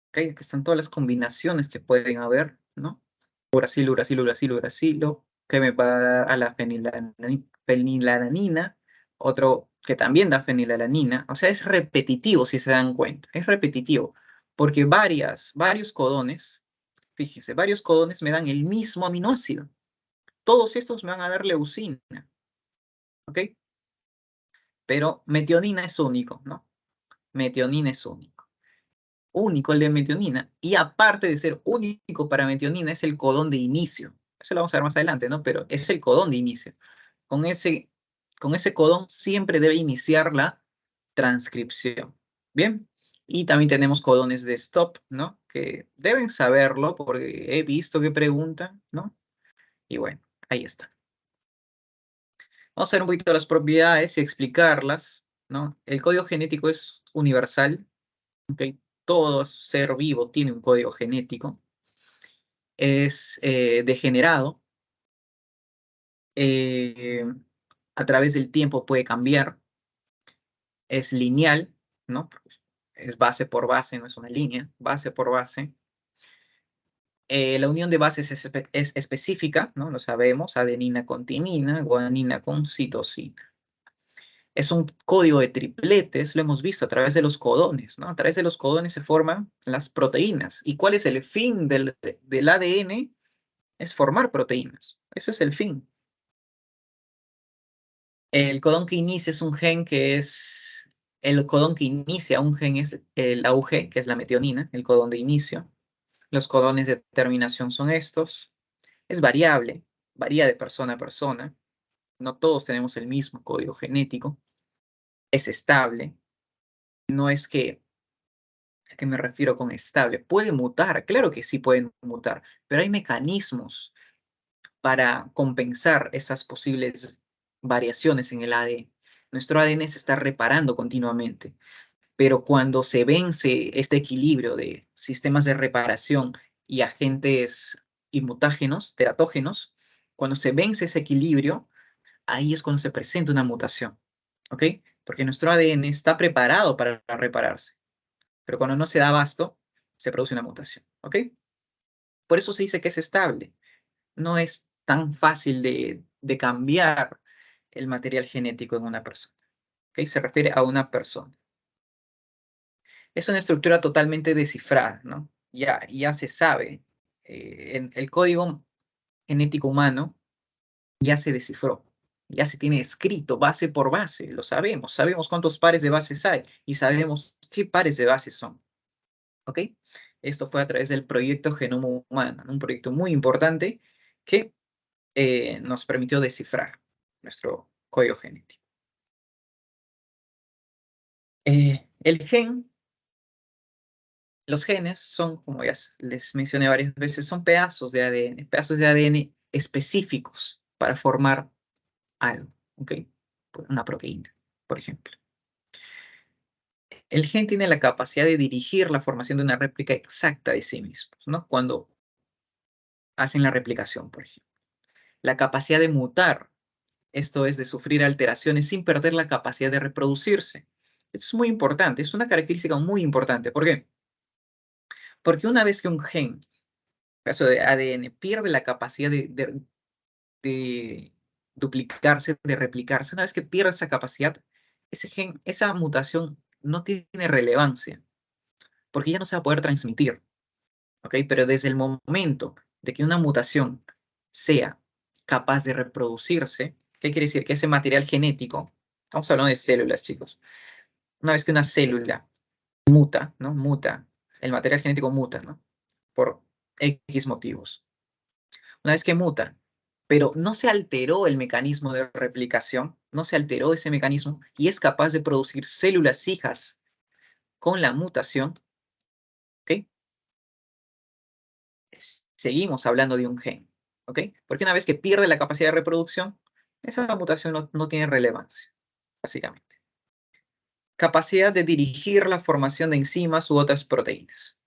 ¿Ok? Que están todas las combinaciones que pueden haber, ¿no? Uracilo, uracilo, uracilo, uracilo, que me va a dar a la fenilalanina, otro que también da fenilalanina. O sea, es repetitivo si se dan cuenta. Es repetitivo. Porque varios codones, fíjense, varios codones me dan el mismo aminoácido. Todos estos me van a dar leucina, ¿ok? Pero metionina es único, ¿no? Metionina es único. Único el de metionina. Y aparte de ser único para metionina, es el codón de inicio. Eso lo vamos a ver más adelante, ¿no? Pero es el codón de inicio. Con ese codón siempre debe iniciar la transcripción. ¿Bien? Y también tenemos codones de stop, ¿no? Que deben saberlo porque he visto que preguntan, ¿no? Y bueno, ahí está. Vamos a ver un poquito de las propiedades y explicarlas, ¿no? El código genético es universal, ¿ok? Todo ser vivo tiene un código genético. Es degenerado. eh, a través del tiempo puede cambiar. Es lineal, ¿no? Es base por base, no es una línea, base por base. La unión de bases es específica, ¿no? Lo sabemos, adenina con timina, guanina con citosina. Es un código de tripletes, lo hemos visto a través de los codones, ¿no? A través de los codones se forman las proteínas. ¿Y cuál es el fin del ADN? Es formar proteínas. Ese es el fin. El codón que inicia es un gen que es... El codón que inicia un gen es el AUG, que es la metionina, el codón de inicio. Los codones de terminación son estos. Es variable, varía de persona a persona. No todos tenemos el mismo código genético. Es estable. No es que... ¿A qué me refiero con estable? Puede mutar, claro que sí pueden mutar, pero hay mecanismos para compensar estas posibles variaciones en el ADN. Nuestro ADN se está reparando continuamente, pero cuando se vence este equilibrio de sistemas de reparación y agentes inmutágenos, teratógenos, cuando se vence ese equilibrio, ahí es cuando se presenta una mutación, ¿ok? Porque nuestro ADN está preparado para repararse, pero cuando no se da abasto, se produce una mutación, ¿ok? Por eso se dice que es estable. No es tan fácil de cambiar el material genético en una persona, ¿ok? Se refiere a una persona. Es una estructura totalmente descifrada, ¿no? Ya se sabe. El código genético humano ya se descifró, ya se tiene escrito base por base, lo sabemos. Sabemos cuántos pares de bases hay y sabemos qué pares de bases son, ¿ok? Esto fue a través del proyecto Genoma Humano, un proyecto muy importante que nos permitió descifrar nuestro código genético. El gen, los genes son, como ya les mencioné varias veces, son pedazos de ADN específicos para formar algo, ¿ok? Una proteína, por ejemplo. El gen tiene la capacidad de dirigir la formación de una réplica exacta de sí mismo, ¿no? Cuando hacen la replicación, por ejemplo. La capacidad de mutar, esto es de sufrir alteraciones sin perder la capacidad de reproducirse. Esto es muy importante, es una característica muy importante. ¿Por qué? Porque una vez que un gen, en caso de ADN, pierde la capacidad de duplicarse, de replicarse, una vez que pierde esa capacidad, ese gen, esa mutación no tiene relevancia, porque ya no se va a poder transmitir, ¿ok? Pero desde el momento de que una mutación sea capaz de reproducirse, ¿qué quiere decir? Que ese material genético, estamos hablando de células, chicos, una vez que una célula muta, ¿no? Muta, el material genético muta, ¿no? Por X motivos. Una vez que muta, pero no se alteró el mecanismo de replicación, no se alteró ese mecanismo y es capaz de producir células hijas con la mutación, ¿ok? Seguimos hablando de un gen, ¿ok? Porque una vez que pierde la capacidad de reproducción, esa mutación no tiene relevancia, básicamente. Capacidad de dirigir la formación de enzimas u otras proteínas,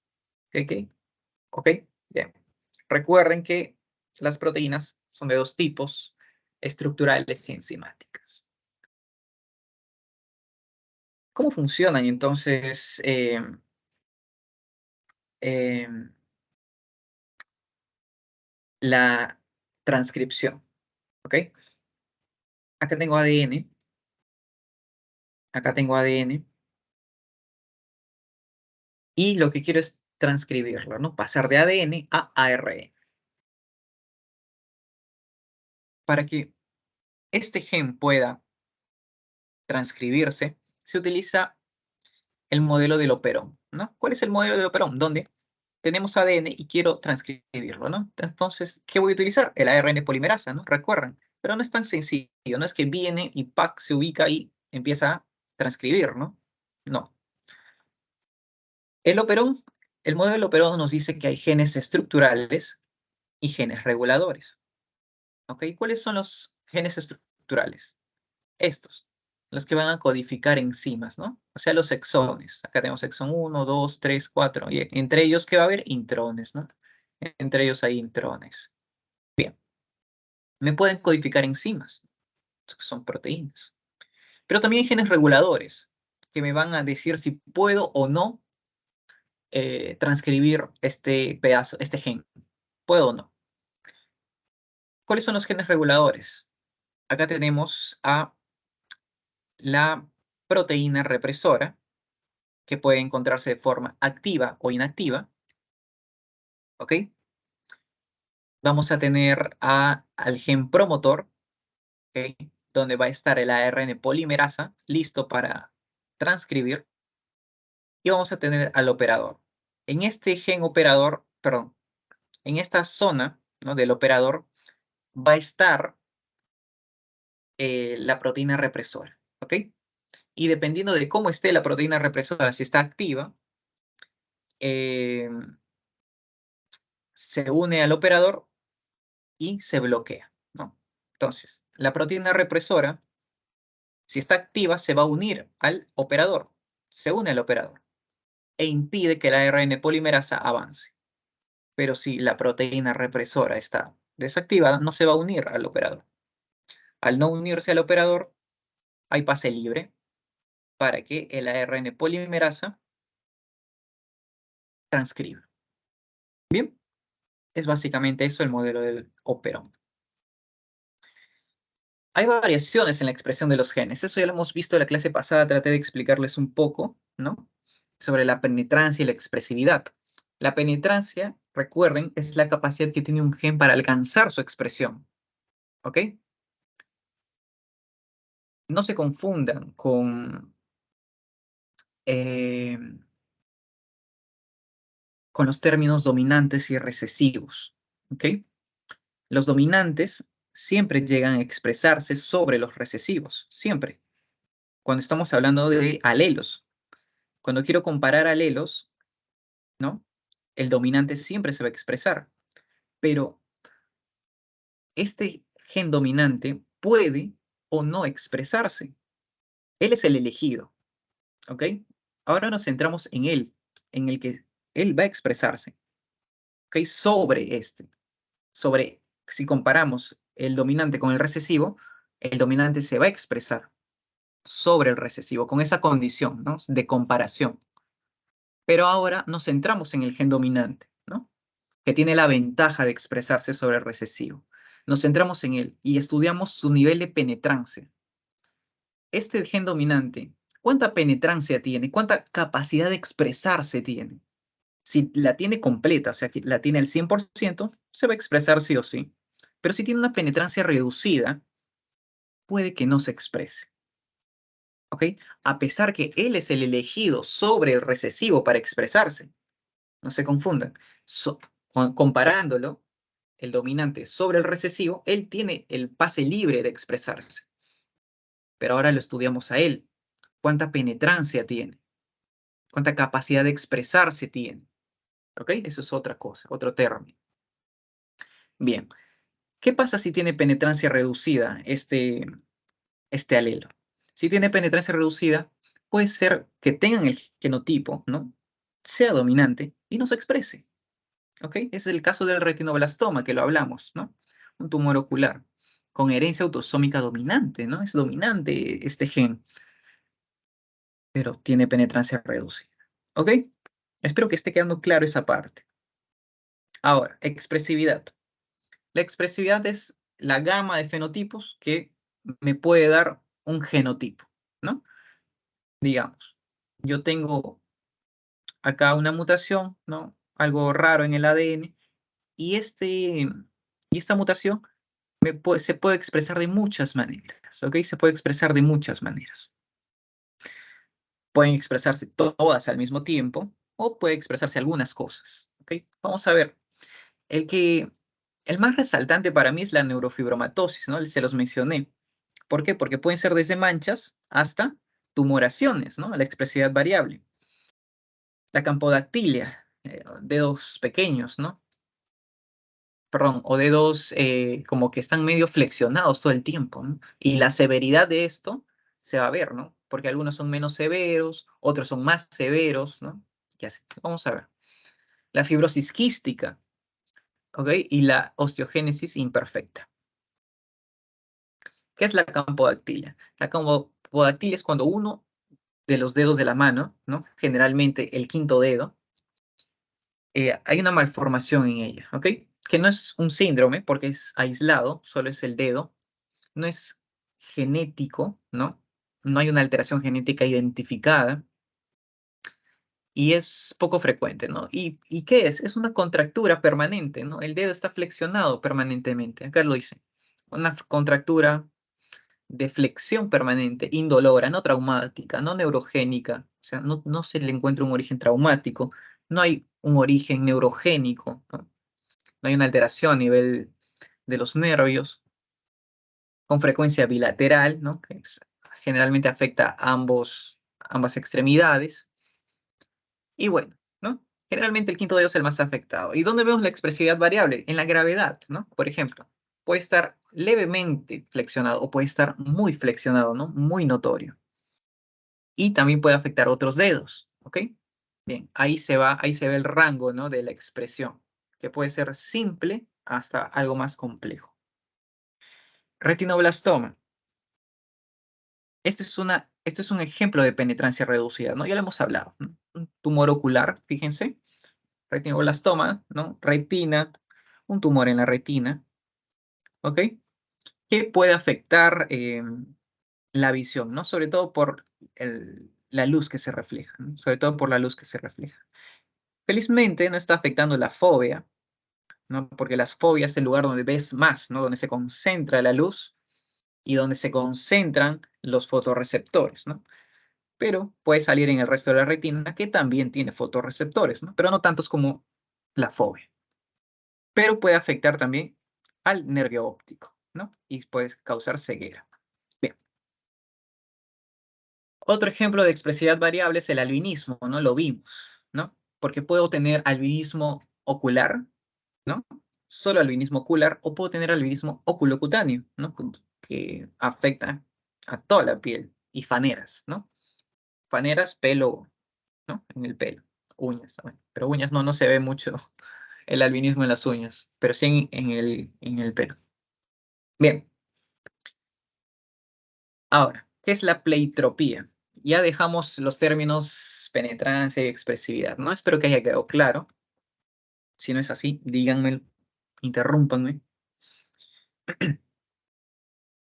¿ok? ¿Ok? Bien. Recuerden que las proteínas son de dos tipos, estructurales y enzimáticas. ¿Cómo funcionan entonces em, la transcripción? ¿Ok? Acá tengo ADN, acá tengo ADN, y lo que quiero es transcribirlo, ¿no? Pasar de ADN a ARN. Para que este gen pueda transcribirse, se utiliza el modelo del operón, ¿no? ¿Cuál es el modelo del operón? Donde tenemos ADN y quiero transcribirlo, ¿no? Entonces, ¿qué voy a utilizar? El ARN polimerasa, ¿no? Recuerden, pero no es tan sencillo, no es que viene y ¡pac! Se ubica y empieza a transcribir, ¿no? No. El operón, el modelo del operón nos dice que hay genes estructurales y genes reguladores, ¿ok? ¿Cuáles son los genes estructurales? Estos, los que van a codificar enzimas, ¿no? O sea, los exones. Acá tenemos exón 1, 2, 3, 4. Y entre ellos, ¿qué va a haber? Intrones, ¿no? Entre ellos hay intrones. Bien. Me pueden codificar enzimas, que son proteínas. Pero también hay genes reguladores, que me van a decir si puedo o no transcribir este pedazo, este gen. ¿Puedo o no? ¿Cuáles son los genes reguladores? Acá tenemos a la proteína represora, que puede encontrarse de forma activa o inactiva, ¿ok? Vamos a tener al gen promotor, ¿ok? Donde va a estar el ARN polimerasa listo para transcribir, y vamos a tener al operador. En este gen operador, perdón, en esta zona, ¿no?, del operador va a estar la proteína represora, ¿ok? Y dependiendo de cómo esté la proteína represora, si está activa, se une al operador y se bloquea, ¿no? Entonces, la proteína represora, si está activa, se va a unir al operador, se une al operador e impide que la ARN polimerasa avance. Pero si la proteína represora está desactivada, no se va a unir al operador. Al no unirse al operador, hay pase libre para que el ARN polimerasa transcriba. Bien, es básicamente eso el modelo del operón. Hay variaciones en la expresión de los genes. Eso ya lo hemos visto en la clase pasada. Traté de explicarles un poco, ¿no?, sobre la penetrancia y la expresividad. La penetrancia, recuerden, es la capacidad que tiene un gen para alcanzar su expresión, ¿ok? No se confundan eh, con los términos dominantes y recesivos, ¿ok? Los dominantes siempre llegan a expresarse sobre los recesivos, siempre. Cuando estamos hablando de alelos, cuando quiero comparar alelos, ¿no?, el dominante siempre se va a expresar, pero este gen dominante puede o no expresarse. Él es el elegido, ¿ok? Ahora nos centramos en él, en el que él va a expresarse, ¿ok? Sobre, si comparamos el dominante con el recesivo, el dominante se va a expresar sobre el recesivo, con esa condición, ¿no?, de comparación. Pero ahora nos centramos en el gen dominante, ¿no?, que tiene la ventaja de expresarse sobre el recesivo. Nos centramos en él y estudiamos su nivel de penetrancia. Este gen dominante, ¿cuánta penetrancia tiene? ¿Cuánta capacidad de expresarse tiene? Si la tiene completa, o sea, que la tiene al 100%, se va a expresar sí o sí. Pero si tiene una penetrancia reducida, puede que no se exprese, ¿ok? A pesar que él es el elegido sobre el recesivo para expresarse. No se confundan. Comparándolo, el dominante sobre el recesivo, él tiene el pase libre de expresarse. Pero ahora lo estudiamos a él. ¿Cuánta penetrancia tiene? ¿Cuánta capacidad de expresarse tiene? ¿Ok? Eso es otra cosa, otro término. Bien. ¿Qué pasa si tiene penetrancia reducida este alelo? Si tiene penetrancia reducida, puede ser que tengan el genotipo, ¿no?, sea dominante y no se exprese. ¿Ok? Es el caso del retinoblastoma, que lo hablamos, ¿no? Un tumor ocular con herencia autosómica dominante, ¿no? Es dominante este gen, pero tiene penetrancia reducida. ¿Ok? Espero que esté quedando claro esa parte. Ahora, expresividad. La expresividad es la gama de fenotipos que me puede dar un genotipo, ¿no? Digamos, yo tengo acá una mutación, ¿no? Algo raro en el ADN, y esta mutación se puede expresar de muchas maneras, ¿ok? Se puede expresar de muchas maneras. Pueden expresarse todas al mismo tiempo o puede expresarse algunas cosas, ¿ok? Vamos a ver. El más resaltante para mí es la neurofibromatosis, ¿no? Se los mencioné. ¿Por qué? Porque pueden ser desde manchas hasta tumoraciones, ¿no? La expresividad variable. La campodactilia, dedos pequeños, ¿no? Perdón, o dedos como que están medio flexionados todo el tiempo, ¿no? Y la severidad de esto se va a ver, ¿no? Porque algunos son menos severos, otros son más severos, ¿no? Y así. Vamos a ver. La fibrosis quística, ¿ok? Y la osteogénesis imperfecta. ¿Qué es la campodactilia? La campodactilia es cuando uno de los dedos de la mano, ¿no? Generalmente el quinto dedo, hay una malformación en ella, ¿ok? Que no es un síndrome porque es aislado, solo es el dedo, no es genético, ¿no? No hay una alteración genética identificada y es poco frecuente, ¿no? ¿Y qué es? Es una contractura permanente, ¿no? El dedo está flexionado permanentemente, acá lo dice. Una contractura de flexión permanente, indolora, no traumática, no neurogénica, o sea, no se le encuentra un origen traumático, no hay un origen neurogénico, ¿no? No hay una alteración a nivel de los nervios, con frecuencia bilateral, ¿no? Generalmente afecta a ambas extremidades, y bueno, ¿no? Generalmente el quinto dedo es el más afectado. ¿Y dónde vemos la expresividad variable? En la gravedad, ¿no? Por ejemplo, puede estar levemente flexionado o puede estar muy flexionado, ¿no? Muy notorio. Y también puede afectar otros dedos, ¿ok? Bien, ahí se ve el rango, ¿no? De la expresión, que puede ser simple hasta algo más complejo. Retinoblastoma. Esto es un ejemplo de penetrancia reducida, ¿no? Ya lo hemos hablado, ¿no? Un tumor ocular, fíjense, retinoblastoma, ¿no? Retina, un tumor en la retina, ¿ok? Que puede afectar la visión, ¿no? Sobre todo por la luz que se refleja, ¿no? Sobre todo por la luz que se refleja. Felizmente no está afectando la fobia, ¿no? Porque las fobias es el lugar donde ves más, ¿no? Donde se concentra la luz y donde se concentran los fotorreceptores, ¿no? Pero puede salir en el resto de la retina que también tiene fotorreceptores, ¿no? Pero no tantos como la fobia. Pero puede afectar también al nervio óptico, ¿no? Y puede causar ceguera. Bien. Otro ejemplo de expresividad variable es el albinismo, ¿no? Lo vimos, ¿no? Porque puedo tener albinismo ocular, ¿no? Solo albinismo ocular, o puedo tener albinismo oculocutáneo, ¿no? Que afecta a toda la piel, y faneras, ¿no? Faneras, pelo, ¿no? En el pelo, uñas, bueno, pero uñas no se ve mucho el albinismo en las uñas, pero sí en el pelo. Bien, ahora, ¿qué es la pleitropía? Ya dejamos los términos penetrancia y expresividad, ¿no? Espero que haya quedado claro. Si no es así, díganme, interrúmpanme.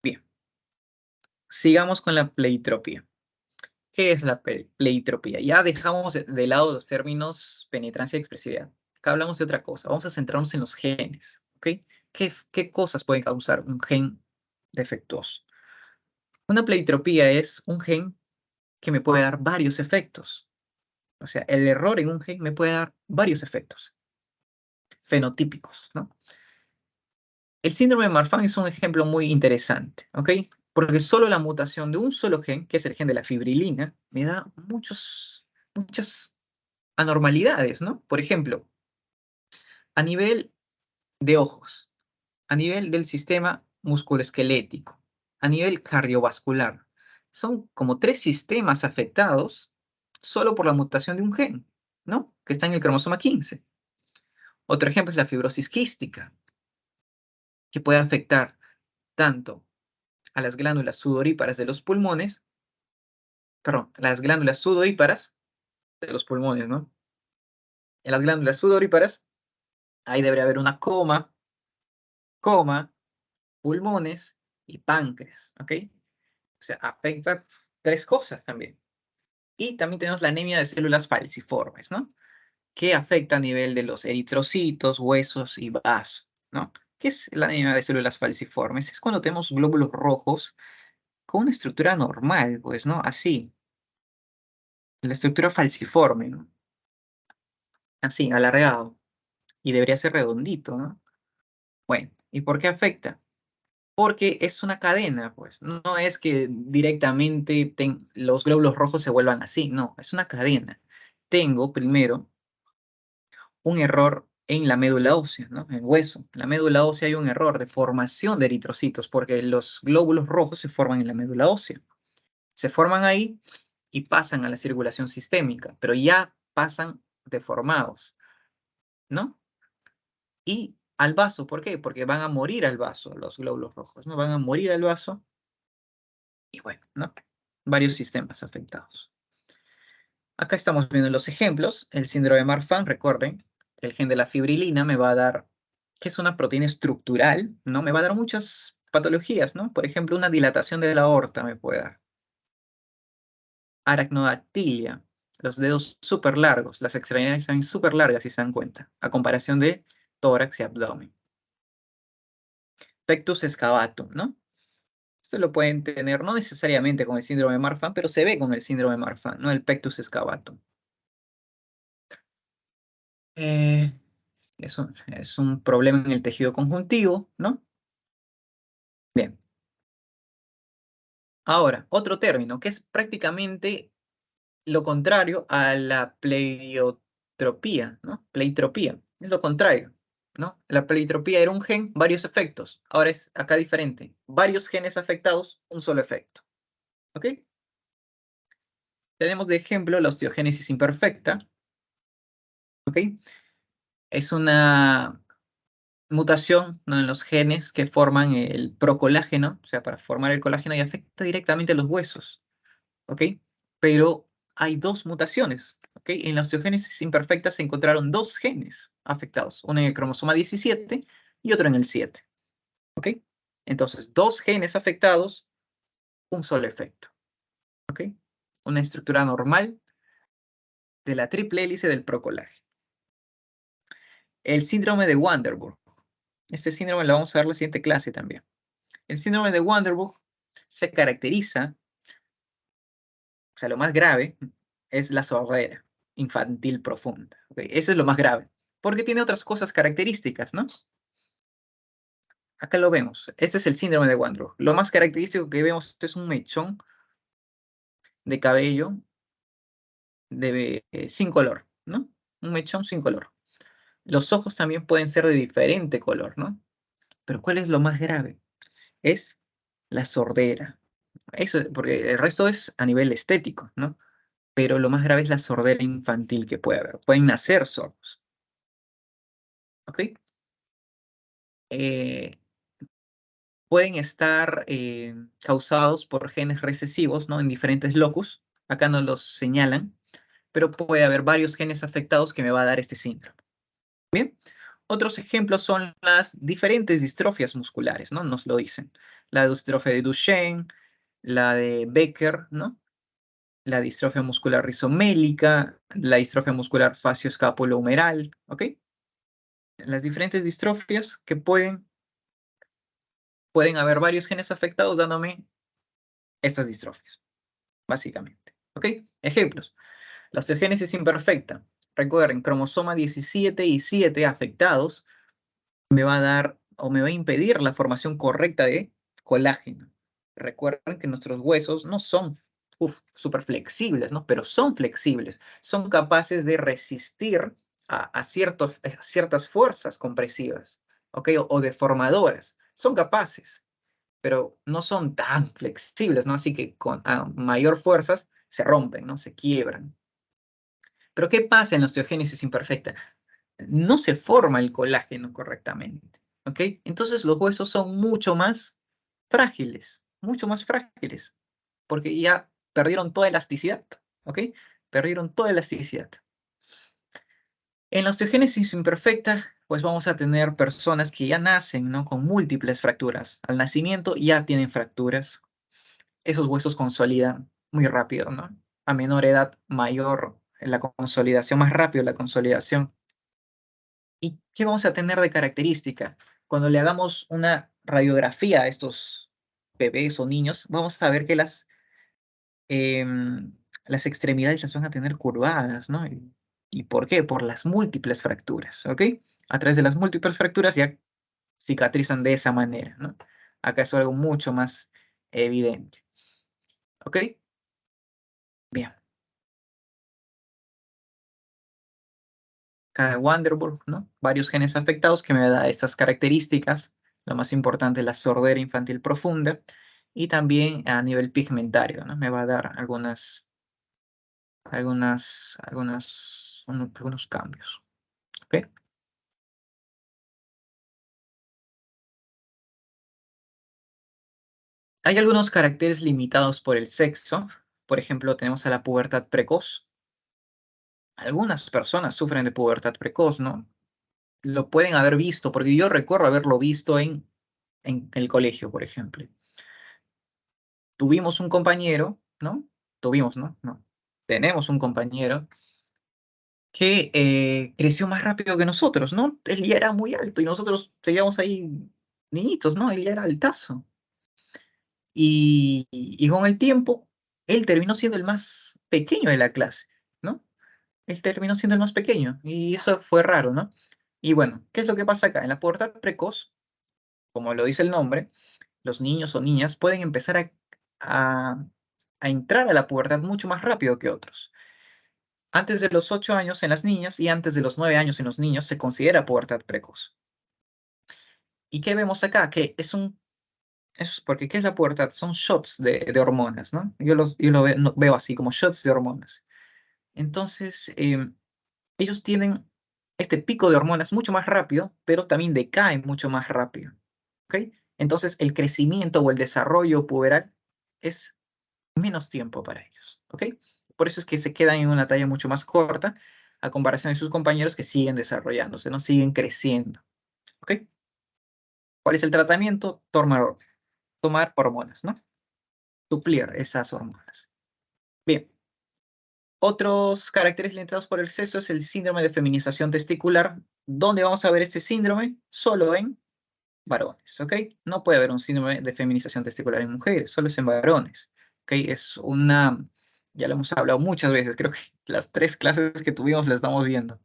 Bien, sigamos con la pleitropía. ¿Qué es la pleitropía? Ya dejamos de lado los términos penetrancia y expresividad. Acá hablamos de otra cosa. Vamos a centrarnos en los genes, ¿ok? ¿Qué cosas pueden causar un gen defectuoso? Una pleitropía es un gen que me puede dar varios efectos. O sea, el error en un gen me puede dar varios efectos fenotípicos, ¿no? El síndrome de Marfan es un ejemplo muy interesante, ¿ok? Porque solo la mutación de un solo gen, que es el gen de la fibrilina, me da muchas anormalidades, ¿no? Por ejemplo, a nivel de ojos, a nivel del sistema musculoesquelético, a nivel cardiovascular. Son como 3 sistemas afectados solo por la mutación de un gen, ¿no? Que está en el cromosoma 15. Otro ejemplo es la fibrosis quística, que puede afectar tanto a las glándulas sudoríparas de los pulmones, perdón, las glándulas sudoríparas de los pulmones, ¿no? En las glándulas sudoríparas, ahí debería haber una coma, pulmones y páncreas, ¿ok? O sea, afecta 3 cosas también. Y también tenemos la anemia de células falciformes, ¿no? Que afecta a nivel de los eritrocitos, huesos y vasos, ¿no? ¿Qué es la anemia de células falciformes? Es cuando tenemos glóbulos rojos con una estructura normal, pues, ¿no? Así, la estructura falciforme, ¿no? Así, alargado. Y debería ser redondito, ¿no? Bueno, ¿y por qué afecta? Porque es una cadena, pues. No es que directamente los glóbulos rojos se vuelvan así, no, es una cadena. Tengo primero un error en la médula ósea, ¿no? En el hueso. En la médula ósea hay un error de formación de eritrocitos, porque los glóbulos rojos se forman en la médula ósea. Se forman ahí y pasan a la circulación sistémica, pero ya pasan deformados, ¿no? Y al vaso, ¿por qué? Porque van a morir al vaso, los glóbulos rojos, ¿no? Van a morir al vaso y bueno, ¿no? Varios sistemas afectados. Acá estamos viendo los ejemplos. El síndrome de Marfan, recuerden, el gen de la fibrilina me va a dar, que es una proteína estructural, ¿no? Me va a dar muchas patologías, ¿no? Por ejemplo, una dilatación de la aorta me puede dar. Aracnodactilia, los dedos súper largos, las extremidades están súper largas, si se dan cuenta, a comparación de tórax y abdomen. Pectus excavatum, ¿no? Esto lo pueden tener no necesariamente con el síndrome de Marfan, pero se ve con el síndrome de Marfan, ¿no? El pectus excavatum. Eh, es un problema en el tejido conjuntivo, ¿no? Bien. Ahora, otro término que es prácticamente lo contrario a la pleiotropía, ¿no? Pleitropía, es lo contrario, ¿no? La pleitropía era un gen, varios efectos. Ahora es acá diferente. Varios genes afectados, un solo efecto. ¿Ok? Tenemos de ejemplo la osteogénesis imperfecta. ¿Ok? Es una mutación, ¿no? En los genes que forman el procolágeno, o sea, para formar el colágeno y afecta directamente a los huesos. ¿Ok? Pero hay dos mutaciones, ¿ok? En la osteogénesis imperfecta se encontraron dos genes afectados, uno en el cromosoma 17 y otro en el 7, ¿ok? Entonces, dos genes afectados, un solo efecto, ¿ok? Una estructura normal de la triple hélice del procolágeno. El síndrome de Wanderburg. Este síndrome lo vamos a ver en la siguiente clase también. El síndrome de Wanderburg se caracteriza, o sea, lo más grave es la sordera infantil profunda. ¿Ok? Eso es lo más grave, porque tiene otras cosas características, ¿no? Acá lo vemos. Este es el síndrome de Wanderburg. Lo más característico que vemos es un mechón de cabello sin color, ¿no? Un mechón sin color. Los ojos también pueden ser de diferente color, ¿no? Pero ¿cuál es lo más grave? Es la sordera. Eso, porque el resto es a nivel estético, ¿no? Pero lo más grave es la sordera infantil que puede haber. Pueden nacer sordos, ¿ok? Eh, pueden estar causados por genes recesivos, ¿no? En diferentes locus. Acá no los señalan, pero puede haber varios genes afectados que me va a dar este síndrome. Bien, otros ejemplos son las diferentes distrofias musculares, ¿no? Nos lo dicen. La distrofia de Duchenne, la de Becker, ¿no? La distrofia muscular rizomélica, la distrofia muscular facioscapulohumeral, ¿ok? Las diferentes distrofias que pueden haber varios genes afectados dándome estas distrofias, básicamente, ¿ok? Ejemplos. La osteogénesis imperfecta. Recuerden, cromosoma 17 y 7 afectados me va a dar o me va a impedir la formación correcta de colágeno. Recuerden que nuestros huesos no son súper flexibles, ¿no? Pero son flexibles, son capaces de resistir a ciertas fuerzas compresivas, ¿ok? O deformadoras. Son capaces, pero no son tan flexibles, ¿no? Así que con a mayor fuerzas se rompen, ¿no? Se quiebran. Pero ¿qué pasa en la osteogénesis imperfecta? No se forma el colágeno correctamente, ¿ok? Entonces los huesos son mucho más frágiles, porque ya perdieron toda elasticidad, ¿ok? Perdieron toda elasticidad. En la osteogénesis imperfecta, pues vamos a tener personas que ya nacen, ¿no? Con múltiples fracturas. Al nacimiento ya tienen fracturas. Esos huesos consolidan muy rápido, ¿no? a menor edad, mayor la consolidación, más rápido la consolidación. ¿Y qué vamos a tener de característica? Cuando le hagamos una radiografía a estos bebés o niños, vamos a ver que las extremidades las van a tener curvadas, ¿no? ¿Y por qué? Por las múltiples fracturas, ¿ok? A través de las múltiples fracturas ya cicatrizan de esa manera, ¿no? Acá es algo mucho más evidente, ¿ok? Bien. Cada Wanderburg, ¿no? Varios genes afectados que me da estas características. Lo más importante, la sordera infantil profunda. Y también a nivel pigmentario, ¿no? Me va a dar algunos cambios. ¿Ok? Hay algunos caracteres limitados por el sexo. Por ejemplo, tenemos a la pubertad precoz. Algunas personas sufren de pubertad precoz, ¿no? Lo pueden haber visto, porque yo recuerdo haberlo visto en el colegio, por ejemplo. Tuvimos un compañero, ¿no? Tuvimos, ¿no? No. Tenemos un compañero que creció más rápido que nosotros, ¿no? Él ya era muy alto y nosotros seguíamos ahí niñitos, ¿no? Él ya era altazo. Y con el tiempo, él terminó siendo el más pequeño de la clase, ¿no? Él terminó siendo el más pequeño y eso fue raro, ¿no? Y bueno, ¿qué es lo que pasa acá? En la pubertad precoz, como lo dice el nombre, los niños o niñas pueden empezar a, a entrar a la pubertad mucho más rápido que otros. Antes de los 8 años en las niñas y antes de los 9 años en los niños se considera pubertad precoz. ¿Y qué vemos acá? Que porque ¿qué es la pubertad? Son shots de hormonas, ¿no? Yo lo no, veo así, como shots de hormonas. Entonces, ellos tienen este pico de hormonas mucho más rápido, pero también decaen mucho más rápido, ¿ok? Entonces, el crecimiento o el desarrollo puberal es menos tiempo para ellos, ¿ok? Por eso es que se quedan en una talla mucho más corta a comparación de sus compañeros que siguen desarrollándose, ¿no? Siguen creciendo, ¿ok? ¿Cuál es el tratamiento? Tomar hormonas, ¿no? Suplir esas hormonas. Bien. Otros caracteres limitados por el sexo es el síndrome de feminización testicular. ¿Dónde vamos a ver este síndrome? Solo en varones, ¿ok? No puede haber un síndrome de feminización testicular en mujeres, solo es en varones, ¿ok? Ya lo hemos hablado muchas veces, creo que las 3 clases que tuvimos las estamos viendo.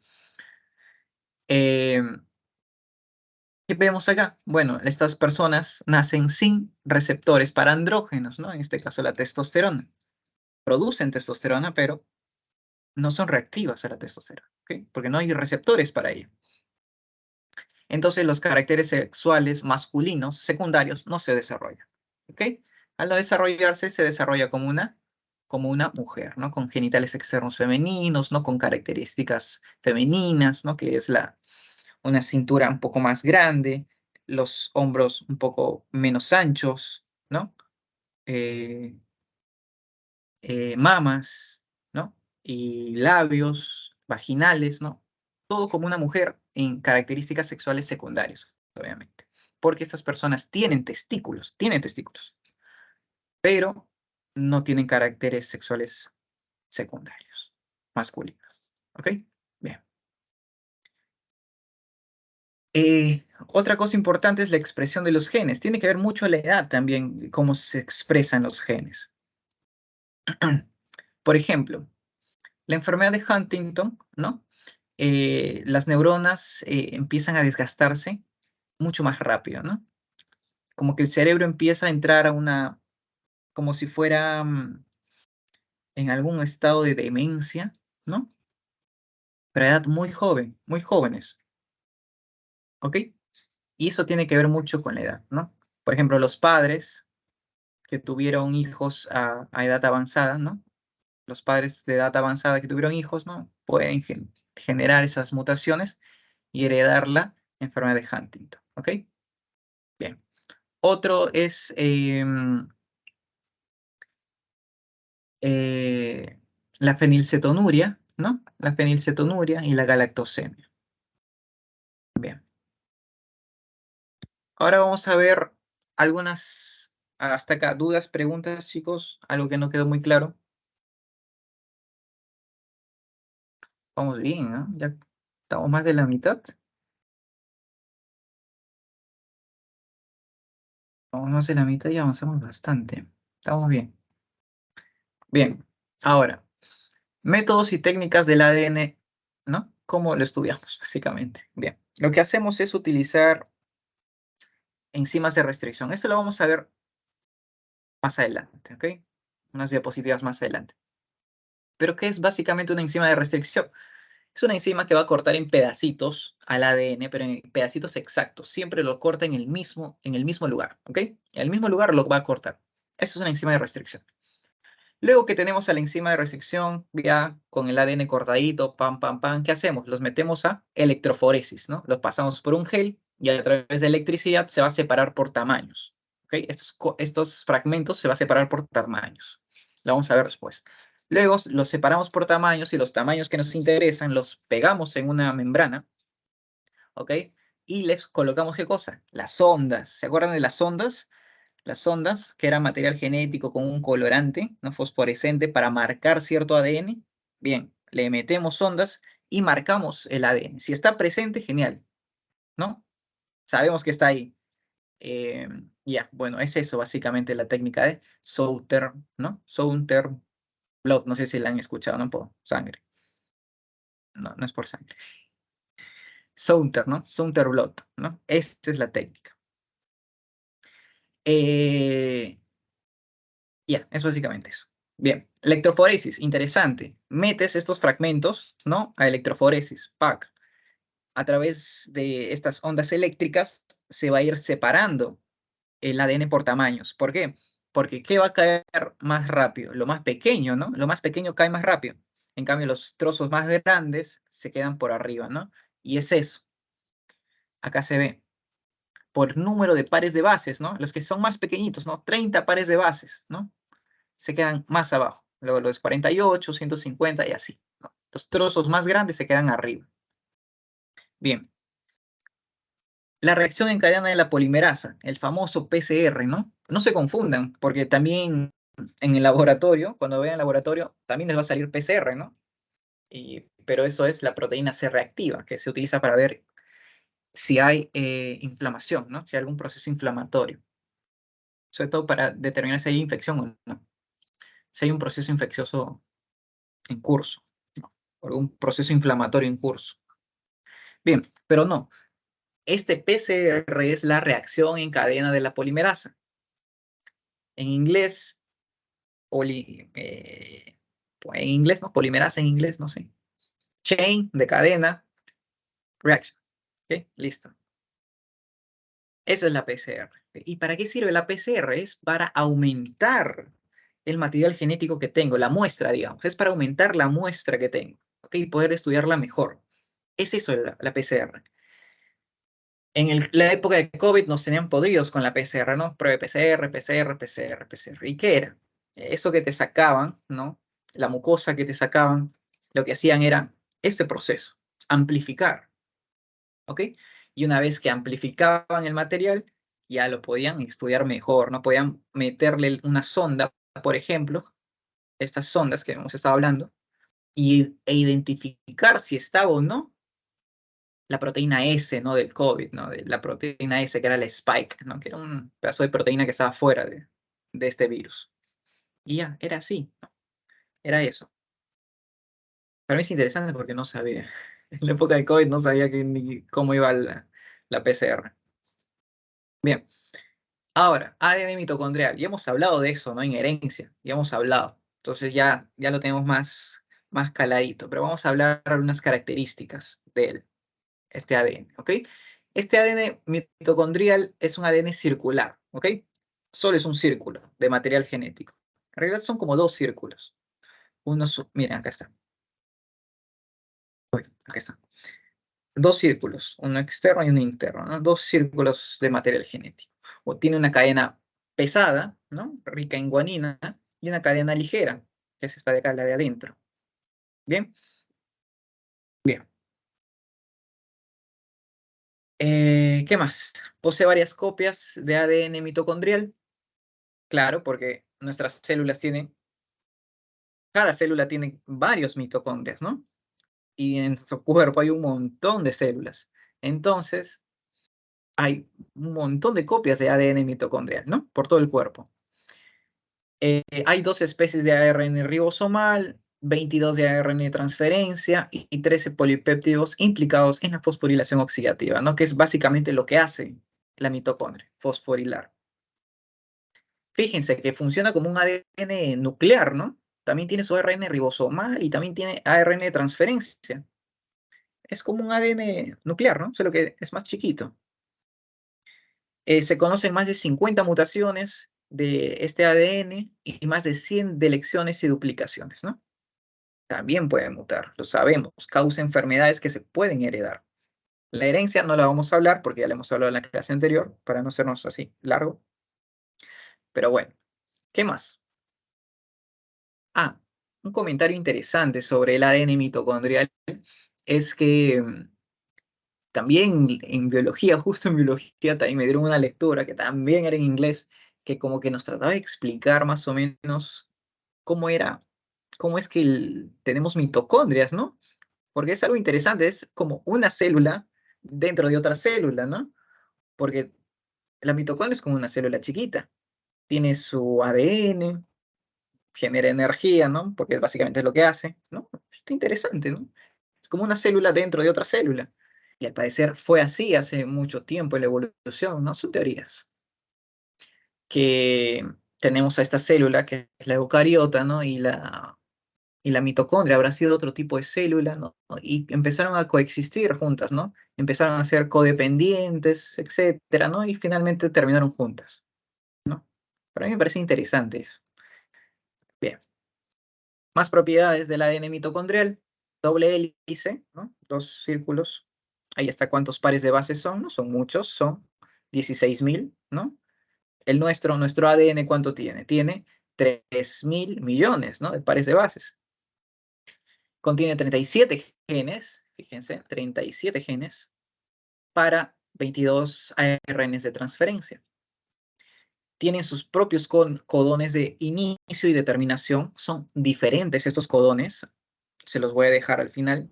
¿Qué vemos acá? Bueno, estas personas nacen sin receptores para andrógenos, ¿no? En este caso la testosterona. Producen testosterona, pero no son reactivas a la testosterona, ¿ok? Porque no hay receptores para ello. Entonces los caracteres sexuales masculinos secundarios no se desarrollan, ¿ok? Al no desarrollarse, se desarrolla como una mujer, ¿no? Con genitales externos femeninos, ¿no? Con características femeninas, ¿no? Que es una cintura un poco más grande, los hombros un poco menos anchos, ¿no? Eh, mamas, ¿no? Y labios vaginales, ¿no? Todo como una mujer en características sexuales secundarias, obviamente. Porque estas personas tienen testículos, pero no tienen caracteres sexuales secundarios, masculinos. ¿Ok? Bien. Otra cosa importante es la expresión de los genes. Tiene que ver mucho la edad también, cómo se expresan los genes. Por ejemplo, la enfermedad de Huntington, ¿no? Las neuronas empiezan a desgastarse mucho más rápido, ¿no? Como que el cerebro empieza a entrar como si fuera en algún estado de demencia, ¿no? Pero a edad muy joven, muy jóvenes, ¿ok? Y eso tiene que ver mucho con la edad, ¿no? Por ejemplo, los padres que tuvieron hijos a edad avanzada, ¿no? Los padres de edad avanzada que tuvieron hijos, ¿no? Pueden generar esas mutaciones y heredar la enfermedad de Huntington, ¿ok? Bien. Otro es eh, la fenilcetonuria, ¿no? La fenilcetonuria y la galactosemia. Bien. Ahora vamos a ver algunas, hasta acá, dudas, preguntas, chicos, algo que no quedó muy claro. Vamos bien, ¿no? Ya estamos más de la mitad. Vamos más de la mitad y avanzamos bastante. Estamos bien. Bien. Ahora, métodos y técnicas del ADN, ¿no? ¿Cómo lo estudiamos, básicamente? Bien. Lo que hacemos es utilizar enzimas de restricción. Esto lo vamos a ver más adelante, ¿ok? Unas diapositivas más adelante. Pero ¿qué es básicamente una enzima de restricción? Es una enzima que va a cortar en pedacitos al ADN, pero en pedacitos exactos. Siempre lo corta en el mismo lugar, ¿ok? En el mismo lugar lo va a cortar. Eso es una enzima de restricción. Luego que tenemos a la enzima de restricción, ya con el ADN cortadito, pam, pam, pam, ¿qué hacemos? Los metemos a electroforesis, ¿no? Los pasamos por un gel y a través de electricidad se va a separar por tamaños, ¿ok? Estos fragmentos se va a separar por tamaños. Lo vamos a ver después. Luego los separamos por tamaños y los tamaños que nos interesan los pegamos en una membrana, ¿ok? Y les colocamos, ¿qué cosa? Las ondas. ¿Se acuerdan de las ondas? Las ondas, que era material genético con un colorante, ¿no? Fosforescente para marcar cierto ADN. Bien, le metemos ondas y marcamos el ADN. Si está presente, genial, ¿no? Sabemos que está ahí. Ya, bueno, es eso básicamente la técnica de Souter, ¿no? Souter blot, no sé si la han escuchado, ¿no? Por sangre. No, no es por sangre. Souter, ¿no? Souter blot, ¿no? Esta es la técnica. Ya, es básicamente eso. Bien, electroforesis, interesante. Metes estos fragmentos, ¿no? A electroforesis, ¡pac! A través de estas ondas eléctricas se va a ir separando el ADN por tamaños. ¿Por qué? Porque ¿qué va a caer más rápido? Lo más pequeño, ¿no? Lo más pequeño cae más rápido. En cambio, los trozos más grandes se quedan por arriba, ¿no? Y es eso. Acá se ve por número de pares de bases, ¿no? Los que son más pequeñitos, ¿no? 30 pares de bases, ¿no? Se quedan más abajo. Luego los 48, 150 y así, ¿no? Los trozos más grandes se quedan arriba. Bien. La reacción en cadena de la polimerasa, el famoso PCR, ¿no? No se confundan, porque también en el laboratorio, cuando vean el laboratorio, también les va a salir PCR, ¿no? Pero eso es la proteína C reactiva, que se utiliza para ver si hay inflamación, ¿no? Si hay algún proceso inflamatorio. Sobre todo para determinar si hay infección o no. Si hay un proceso infeccioso en curso, ¿no? O algún proceso inflamatorio en curso. Bien, pero no. Este PCR es la reacción en cadena de la polimerasa. En inglés, en inglés, ¿no? Polimerasa en inglés, no sé. Chain de cadena, reaction. ¿Ok? Listo. Esa es la PCR. ¿Y para qué sirve la PCR? Es para aumentar el material genético que tengo, la muestra, digamos. Es para aumentar la muestra que tengo, ¿ok? Y poder estudiarla mejor. Es eso la PCR. En la época de COVID nos tenían podridos con la PCR, ¿no? Prueba PCR, PCR, PCR, PCR. ¿Y qué era? Eso que te sacaban, ¿no? La mucosa que te sacaban, lo que hacían era este proceso, amplificar, ¿ok? Y una vez que amplificaban el material, ya lo podían estudiar mejor, ¿no? Podían meterle una sonda, por ejemplo, estas sondas que hemos estado hablando, e identificar si estaba o no la proteína S, ¿no? Del COVID, ¿no? De la proteína S, que era la spike, ¿no? Que era un pedazo de proteína que estaba fuera de este virus. Y ya, era así, ¿no? Era eso. Para mí es interesante porque no sabía. En la época de COVID no sabía ni cómo iba la PCR. Bien, ahora, ADN mitocondrial. Ya hemos hablado de eso, ¿no? En herencia, ya hemos hablado. Entonces ya lo tenemos más caladito, pero vamos a hablar de unas características de él. Este ADN, ¿ok? Este ADN mitocondrial es un ADN circular, ¿ok? Solo es un círculo de material genético. En realidad son como dos círculos. Miren, acá está. Bueno, acá está. Dos círculos, uno externo y uno interno, ¿no? Dos círculos de material genético. O tiene una cadena pesada, ¿no? Rica en guanina, y una cadena ligera, que es esta de acá, la de adentro. ¿Bien? Bien. ¿Qué más? Posee varias copias de ADN mitocondrial. Claro, porque nuestras células tienen, cada célula tiene varios mitocondrias, ¿no? y en nuestro cuerpo hay un montón de células. Entonces, hay un montón de copias de ADN mitocondrial, ¿no? Por todo el cuerpo. Hay 2 especies de ARN ribosomal, 22 de ARN de transferencia y 13 polipéptidos implicados en la fosforilación oxidativa, ¿no? Que es básicamente lo que hace la mitocondria, fosforilar. Fíjense que funciona como un ADN nuclear, ¿no? También tiene su ARN ribosomal y también tiene ARN de transferencia. Es como un ADN nuclear, ¿no? Solo que es más chiquito. Se conocen más de 50 mutaciones de este ADN y más de 100 delecciones y duplicaciones, ¿no? También puede mutar, lo sabemos, causa enfermedades que se pueden heredar. La herencia no la vamos a hablar porque ya la hemos hablado en la clase anterior, para no hacernos así largo. Pero bueno, ¿qué más? Ah, un comentario interesante sobre el ADN mitocondrial es que también en biología, justo en biología, también me dieron una lectura que también era en inglés, que como que nos trataba de explicar más o menos cómo era, cómo es que tenemos mitocondrias, ¿no? Porque es algo interesante, es como una célula dentro de otra célula, ¿no? Porque la mitocondria es como una célula chiquita, tiene su ADN, genera energía, ¿no? Porque básicamente es lo que hace, ¿no? Está interesante, ¿no? Es como una célula dentro de otra célula. Y al parecer fue así hace mucho tiempo en la evolución, ¿no? Son teorías. Que tenemos a esta célula que es la eucariota, ¿no? Y la mitocondria habrá sido otro tipo de célula, ¿no? Y empezaron a coexistir juntas, ¿no? Empezaron a ser codependientes, etcétera, ¿no? Y finalmente terminaron juntas, ¿no? Para mí me parece interesante eso. Bien. Más propiedades del ADN mitocondrial. Doble hélice, ¿no? 2 círculos. Ahí está cuántos pares de bases son, ¿no? Son muchos, son 16.000, ¿no? Nuestro ADN, ¿cuánto tiene? Tiene 3.000 millones, ¿no? De pares de bases. Contiene 37 genes, fíjense, 37 genes para 22 ARNs de transferencia. Tienen sus propios codones de inicio y de terminación. Son diferentes estos codones. Se los voy a dejar al final.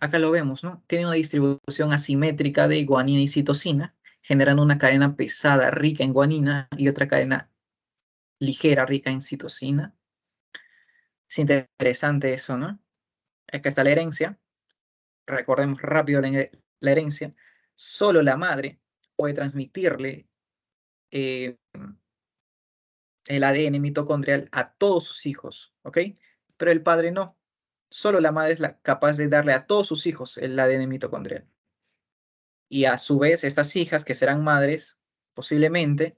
Acá lo vemos, ¿no? Tiene una distribución asimétrica de guanina y citosina, generando una cadena pesada rica en guanina y otra cadena ligera rica en citosina. Es interesante eso, ¿no? Acá está la herencia. Recordemos rápido la herencia. Solo la madre puede transmitirle eh, el ADN mitocondrial a todos sus hijos, ¿ok? Pero el padre no. Solo la madre es capaz de darle a todos sus hijos el ADN mitocondrial. Y a su vez, estas hijas que serán madres, posiblemente,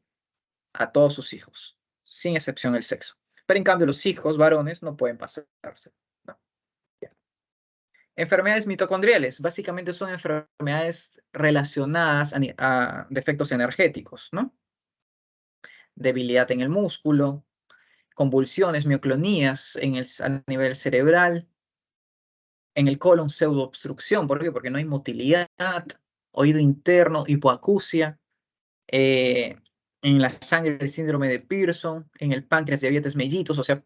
a todos sus hijos, sin excepción el sexo. Pero en cambio, los hijos varones no pueden pasarse, ¿no? Enfermedades mitocondriales, básicamente son enfermedades relacionadas a defectos energéticos, ¿no? Debilidad en el músculo, convulsiones, mioclonías a nivel cerebral, en el colon pseudoobstrucción, ¿por qué? Porque no hay motilidad, oído interno, hipoacusia, eh, en la sangre el síndrome de Pearson, en el páncreas diabetes mellitus, o sea,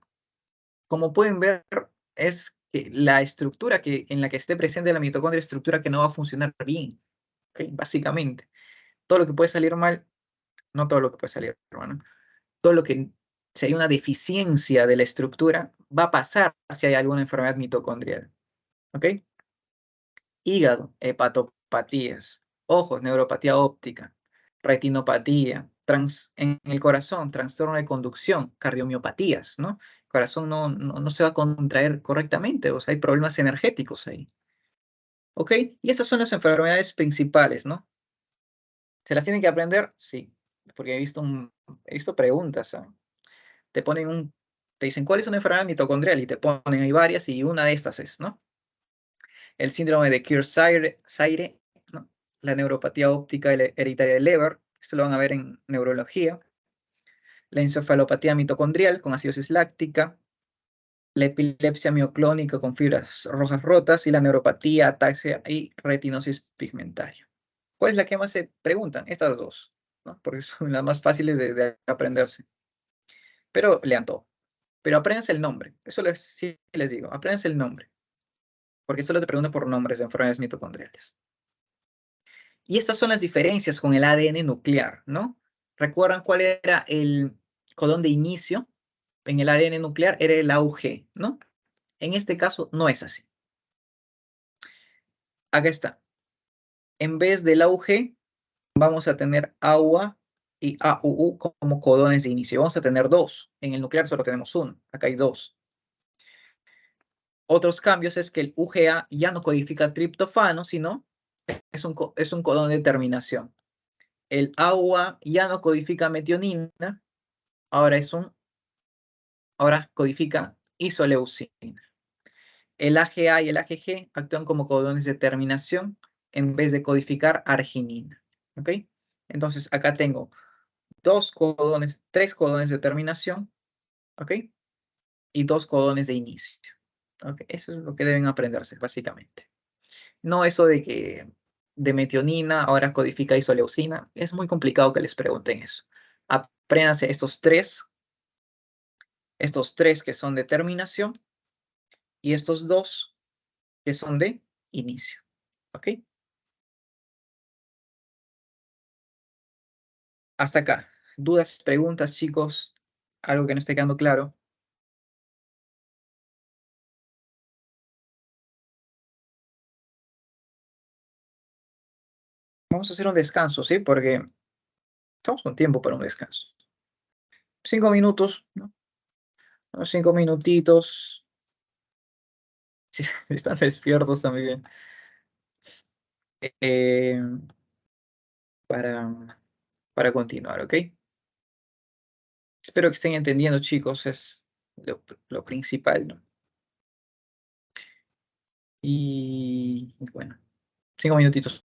como pueden ver, es que la estructura en la que esté presente la mitocondria es estructura que no va a funcionar bien, ¿okay? Básicamente. Todo lo que puede salir mal, no todo lo que puede salir mal, ¿no? Todo lo que si hay una deficiencia de la estructura, va a pasar si hay alguna enfermedad mitocondrial, ¿ok? Hígado, hepatopatías, ojos, neuropatía óptica, retinopatía, en el corazón, trastorno de conducción, cardiomiopatías, ¿no? El corazón no se va a contraer correctamente, o sea, hay problemas energéticos ahí, ¿ok? Y esas son las enfermedades principales, ¿no? ¿Se las tienen que aprender? Sí, porque he visto preguntas, ¿ah? Te dicen, ¿cuál es una enfermedad mitocondrial? Y te ponen ahí varias y una de estas es, ¿no? El síndrome de Kearns-Sayre, ¿no? La neuropatía óptica hereditaria de Leber, esto lo van a ver en neurología, la encefalopatía mitocondrial con acidosis láctica, la epilepsia mioclónica con fibras rojas rotas y la neuropatía, ataxia y retinosis pigmentaria. ¿Cuál es la que más se preguntan? Estas dos, ¿no? Porque son las más fáciles de aprenderse. Pero lean todo. pero apréndanse el nombre. Eso sí les digo, apréndanse el nombre. Porque solo te pregunto por nombres de enfermedades mitocondriales. Y estas son las diferencias con el ADN nuclear, ¿no? ¿Recuerdan cuál era el codón de inicio? En el ADN nuclear era el AUG, ¿no? En este caso no es así. Acá está. En vez del AUG, vamos a tener AUA y AUU como codones de inicio. Vamos a tener dos. En el nuclear solo tenemos uno. Acá hay dos. Otros cambios es que el UGA ya no codifica triptofano, sino es un codón de terminación. El AUA ya no codifica metionina, ahora codifica isoleucina. El AGA y el AGG actúan como codones de terminación en vez de codificar arginina. ¿Ok? Entonces acá tengo tres codones de terminación, ¿ok? Y dos codones de inicio. ¿Ok? Eso es lo que deben aprenderse, básicamente. No eso de que de metionina ahora codifica isoleucina. Es muy complicado que les pregunten eso. Apréndanse estos tres que son de terminación y estos dos que son de inicio. ¿Ok? Hasta acá. ¿Dudas, preguntas, chicos? ¿Algo que no esté quedando claro? Vamos a hacer un descanso, ¿sí? Porque estamos con tiempo para un descanso. 5 minutos, ¿no? Unos 5 minutitos. Si están despiertos también. Eh, para, para continuar, ¿ok? Espero que estén entendiendo, chicos. Es lo principal, ¿no? Y bueno, 5 minutitos.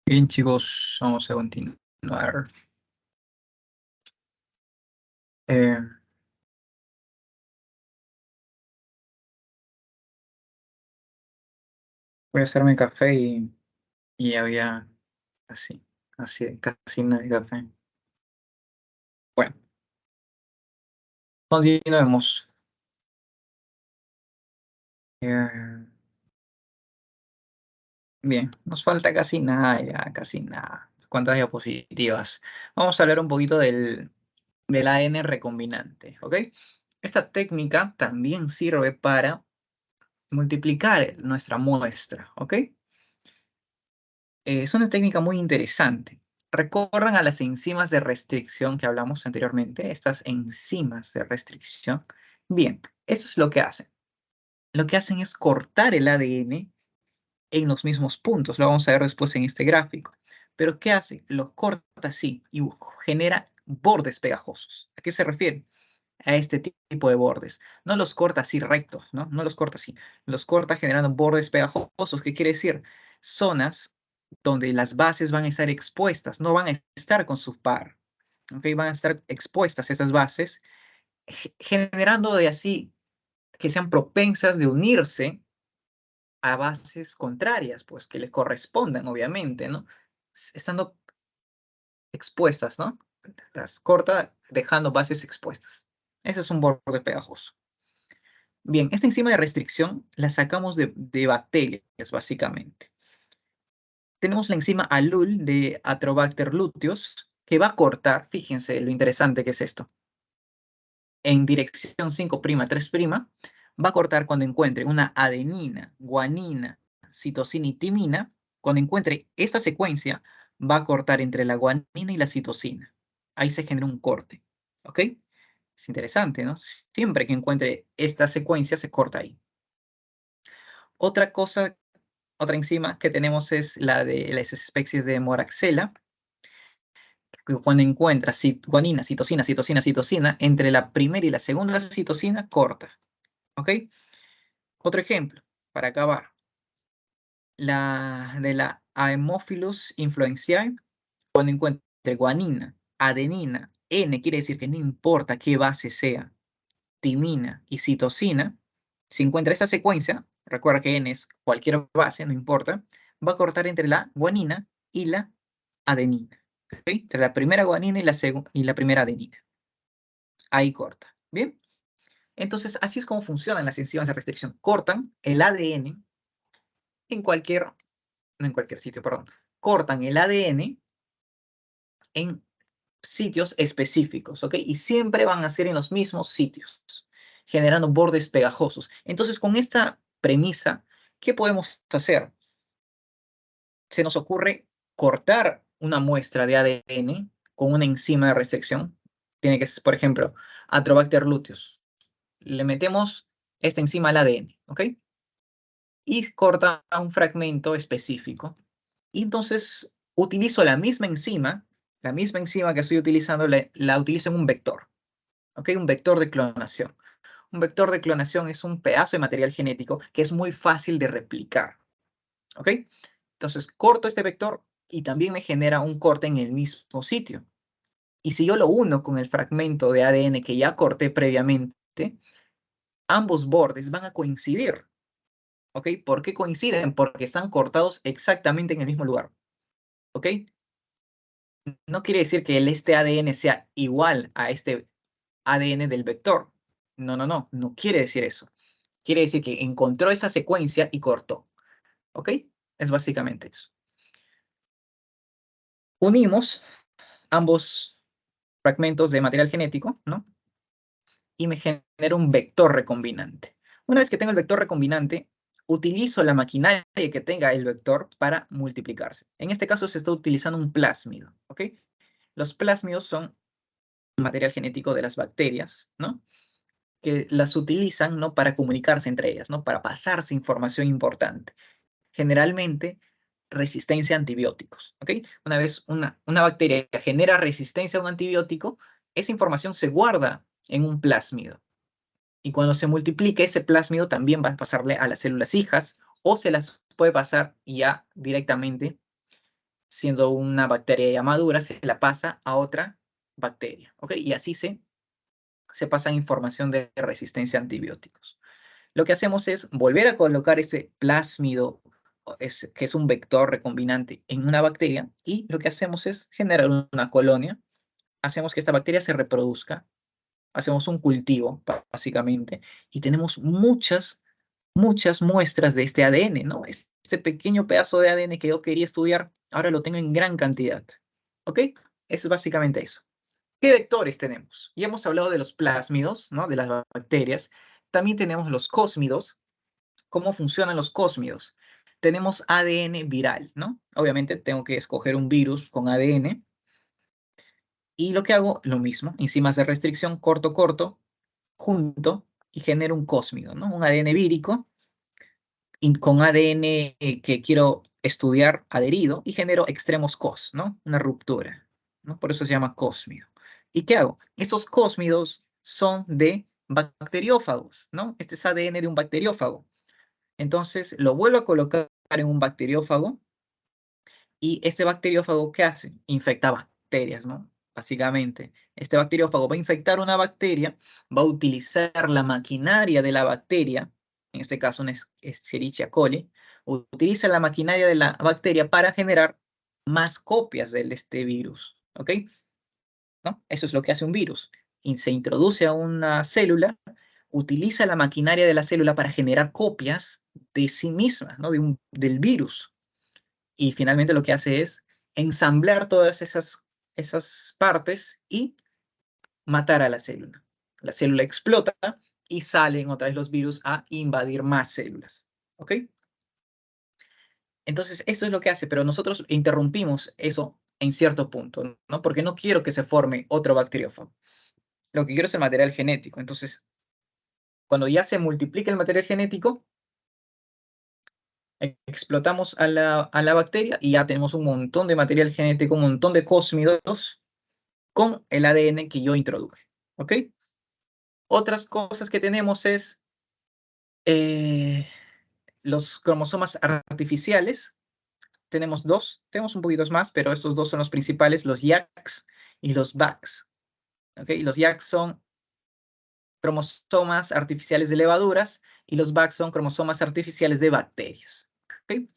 Bien, chicos, vamos a continuar. Eh, Voy a hacerme café y había así, casi nada de café. Bueno, continuemos. Eh, Bien, nos falta casi nada ya, casi nada. ¿Cuántas diapositivas? Vamos a hablar un poquito del ADN recombinante, ¿ok? Esta técnica también sirve para multiplicar nuestra muestra, ¿ok? Es una técnica muy interesante. Recorran a las enzimas de restricción que hablamos anteriormente, estas enzimas de restricción. Bien, eso es lo que hacen. Lo que hacen es cortar el ADN en los mismos puntos. Lo vamos a ver después en este gráfico. Pero ¿qué hace? Lo corta así y genera bordes pegajosos. ¿A qué se refiere? A este tipo de bordes. No los corta así rectos, ¿no? No los corta así. Los corta generando bordes pegajosos. ¿Qué quiere decir? Zonas donde las bases van a estar expuestas, no van a estar con su par. ¿Ok? Van a estar expuestas esas bases, generando de así que sean propensas de unirse a bases contrarias, pues que les correspondan, obviamente, ¿no? Estando expuestas, ¿no? Las corta dejando bases expuestas. Ese es un borde pegajoso. Bien, esta enzima de restricción la sacamos de bacterias, básicamente. Tenemos la enzima ALUL de Atrobacter luteus, que va a cortar, fíjense lo interesante que es esto, en dirección 5' 3', va a cortar cuando encuentre una adenina, guanina, citosina y timina. Cuando encuentre esta secuencia, va a cortar entre la guanina y la citosina. Ahí se genera un corte, ¿ok? Es interesante, ¿no? Siempre que encuentre esta secuencia, se corta ahí. Otra cosa, otra enzima que tenemos es la de las especies de Moraxella, que cuando encuentra guanina, citosina, citosina, citosina, entre la primera y la segunda citosina, corta, ¿ok? Otro ejemplo, para acabar, la de la Haemophilus influenzae, cuando encuentre guanina, adenina, N quiere decir que no importa qué base sea, timina y citosina, si encuentra esa secuencia, recuerda que N es cualquier base, no importa, va a cortar entre la guanina y la adenina. ¿Okay? Entre la primera guanina y la primera adenina. Ahí corta. ¿Bien? Entonces, así es como funcionan las enzimas de restricción. Cortan el ADN en cualquier, no en cualquier sitio, perdón. Cortan el ADN en sitios específicos, ¿ok? Y siempre van a ser en los mismos sitios, generando bordes pegajosos. Entonces, con esta premisa, ¿qué podemos hacer? Se nos ocurre cortar una muestra de ADN con una enzima de restricción. Tiene que ser, por ejemplo, Atrobacter luteus. Le metemos esta enzima al ADN, ¿ok? Y corta un fragmento específico. Y entonces utilizo la misma enzima que estoy utilizando, la utilizo en un vector, ¿ok? Un vector de clonación. Un vector de clonación es un pedazo de material genético que es muy fácil de replicar, ¿ok? Entonces corto este vector y también me genera un corte en el mismo sitio. Y si yo lo uno con el fragmento de ADN que ya corté previamente, ambos bordes van a coincidir, ¿ok? ¿Por qué coinciden? Porque están cortados exactamente en el mismo lugar, ¿ok? No quiere decir que este ADN sea igual a este ADN del vector. No, no, no, no quiere decir eso. Quiere decir que encontró esa secuencia y cortó, ¿ok? Es básicamente eso. Unimos ambos fragmentos de material genético, ¿no? Y me genera un vector recombinante. Una vez que tengo el vector recombinante, utilizo la maquinaria que tenga el vector para multiplicarse. En este caso se está utilizando un plásmido, ¿ok? Los plásmidos son material genético de las bacterias, ¿no? Que las utilizan, ¿no? Para comunicarse entre ellas, ¿no? Para pasarse información importante. Generalmente, resistencia a antibióticos, ¿ok? Una vez una bacteria genera resistencia a un antibiótico, esa información se guarda en un plásmido. Y cuando se multiplique, ese plásmido también va a pasarle a las células hijas o se las puede pasar ya directamente siendo una bacteria ya madura, se la pasa a otra bacteria, ¿ok? Y así se pasa información de resistencia a antibióticos. Lo que hacemos es volver a colocar ese plásmido, que es un vector recombinante, en una bacteria, y lo que hacemos es generar una colonia, hacemos que esta bacteria se reproduzca, hacemos un cultivo, básicamente, y tenemos muchas muestras de este ADN, ¿no? Este pequeño pedazo de ADN que yo quería estudiar, ahora lo tengo en gran cantidad, ¿ok? Eso es básicamente eso. ¿Qué vectores tenemos? Ya hemos hablado de los plásmidos, ¿no? De las bacterias. También tenemos los cósmidos. ¿Cómo funcionan los cósmidos? Tenemos ADN viral, ¿no? Obviamente tengo que escoger un virus con ADN. Y lo que hago, lo mismo, enzimas de restricción, corto, junto, y genero un cósmido, ¿no? Un ADN vírico con ADN que quiero estudiar adherido y genero extremos cos, ¿no? Una ruptura, ¿no? Por eso se llama cósmido. ¿Y qué hago? Estos cósmidos son de bacteriófagos, ¿no? Este es ADN de un bacteriófago. Entonces lo vuelvo a colocar en un bacteriófago y este bacteriófago, ¿qué hace? Infecta bacterias, ¿no? Básicamente, este bacteriófago va a infectar una bacteria, va a utilizar la maquinaria de la bacteria, en este caso una Escherichia coli, utiliza la maquinaria de la bacteria para generar más copias de este virus, ¿ok? ¿No? Eso es lo que hace un virus. Y se introduce a una célula, utiliza la maquinaria de la célula para generar copias de sí misma, ¿no? Del virus. Y finalmente lo que hace es ensamblar todas esas partes y matar a la célula. La célula explota y salen otra vez los virus a invadir más células. ¿Ok? Entonces, eso es lo que hace, pero nosotros interrumpimos eso en cierto punto, ¿no? Porque no quiero que se forme otro bacteriófago. Lo que quiero es el material genético. Entonces, cuando ya se multiplica el material genético, explotamos a la bacteria y ya tenemos un montón de material genético, un montón de cósmidos con el ADN que yo introduje, ¿ok? Otras cosas que tenemos es los cromosomas artificiales. Tenemos dos, tenemos un poquito más, pero estos dos son los principales, los YACs y los BACs, ¿ok? Los YACs son cromosomas artificiales de levaduras y los BACs son cromosomas artificiales de bacterias, ¿ok?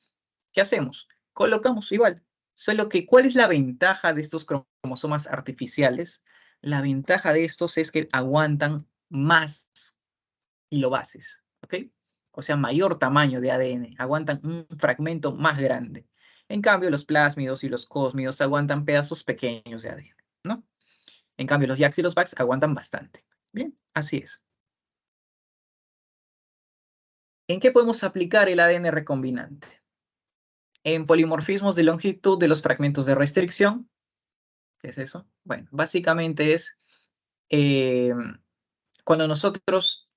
¿Qué hacemos? Colocamos igual, solo que ¿cuál es la ventaja de estos cromosomas artificiales? La ventaja de estos es que aguantan más kilobases, ¿ok? O sea, mayor tamaño de ADN, aguantan un fragmento más grande. En cambio, los plásmidos y los cósmidos aguantan pedazos pequeños de ADN, ¿no? En cambio, los YACs y los BACs aguantan bastante. Bien, así es. ¿En qué podemos aplicar el ADN recombinante? En polimorfismos de longitud de los fragmentos de restricción. ¿Qué es eso? Bueno, básicamente es cuando nosotros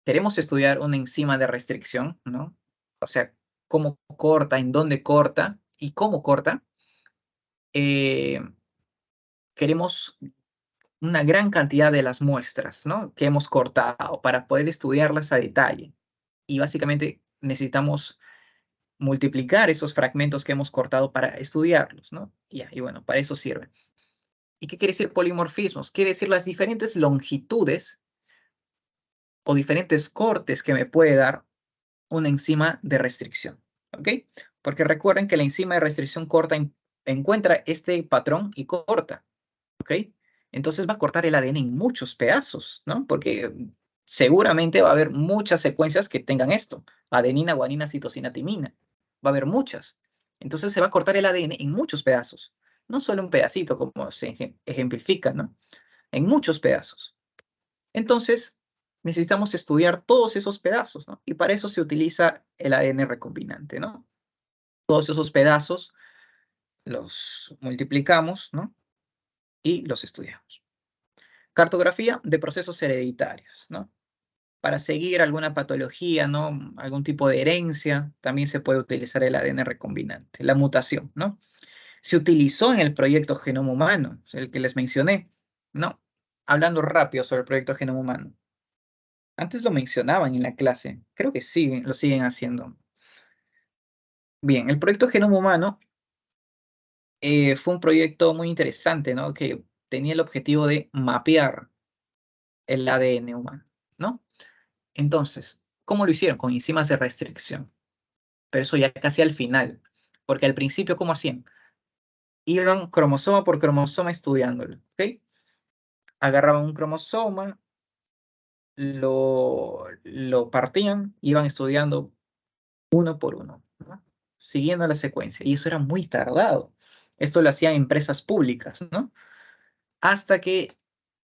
queremos estudiar una enzima de restricción, ¿no? O sea, cómo corta, en dónde corta y cómo corta, eh, queremos una gran cantidad de las muestras, ¿no? Que hemos cortado para poder estudiarlas a detalle. Y básicamente necesitamos multiplicar esos fragmentos que hemos cortado para estudiarlos, ¿no? Y bueno, para eso sirve. ¿Y qué quiere decir polimorfismos? Quiere decir las diferentes longitudes o diferentes cortes que me puede dar una enzima de restricción, ¿ok? Porque recuerden que la enzima de restricción corta encuentra este patrón y corta, ¿ok? Entonces va a cortar el ADN en muchos pedazos, ¿no? Porque seguramente va a haber muchas secuencias que tengan esto, adenina, guanina, citosina, timina. Va a haber muchas. Entonces se va a cortar el ADN en muchos pedazos, no solo un pedacito como se ejemplifica, ¿no? En muchos pedazos. Entonces, necesitamos estudiar todos esos pedazos, ¿no? Y para eso se utiliza el ADN recombinante, ¿no? Todos esos pedazos los multiplicamos, ¿no? Y los estudiamos. Cartografía de procesos hereditarios, ¿no? Para seguir alguna patología, ¿no? Algún tipo de herencia, también se puede utilizar el ADN recombinante. La mutación, ¿no? Se utilizó en el proyecto Genoma Humano, el que les mencioné, ¿no? Hablando rápido sobre el proyecto Genoma Humano. Antes lo mencionaban en la clase, creo que sí, lo siguen haciendo. Bien, el proyecto Genoma Humano Fue un proyecto muy interesante, ¿no? Que tenía el objetivo de mapear el ADN humano, ¿no? Entonces, ¿cómo lo hicieron? Con enzimas de restricción. Pero eso ya casi al final, porque al principio, ¿cómo hacían? Iban cromosoma por cromosoma estudiándolo, ¿ok? Agarraban un cromosoma, lo partían, iban estudiando uno por uno, ¿no? Siguiendo la secuencia. Y eso era muy tardado. Esto lo hacían empresas públicas, ¿no? Hasta que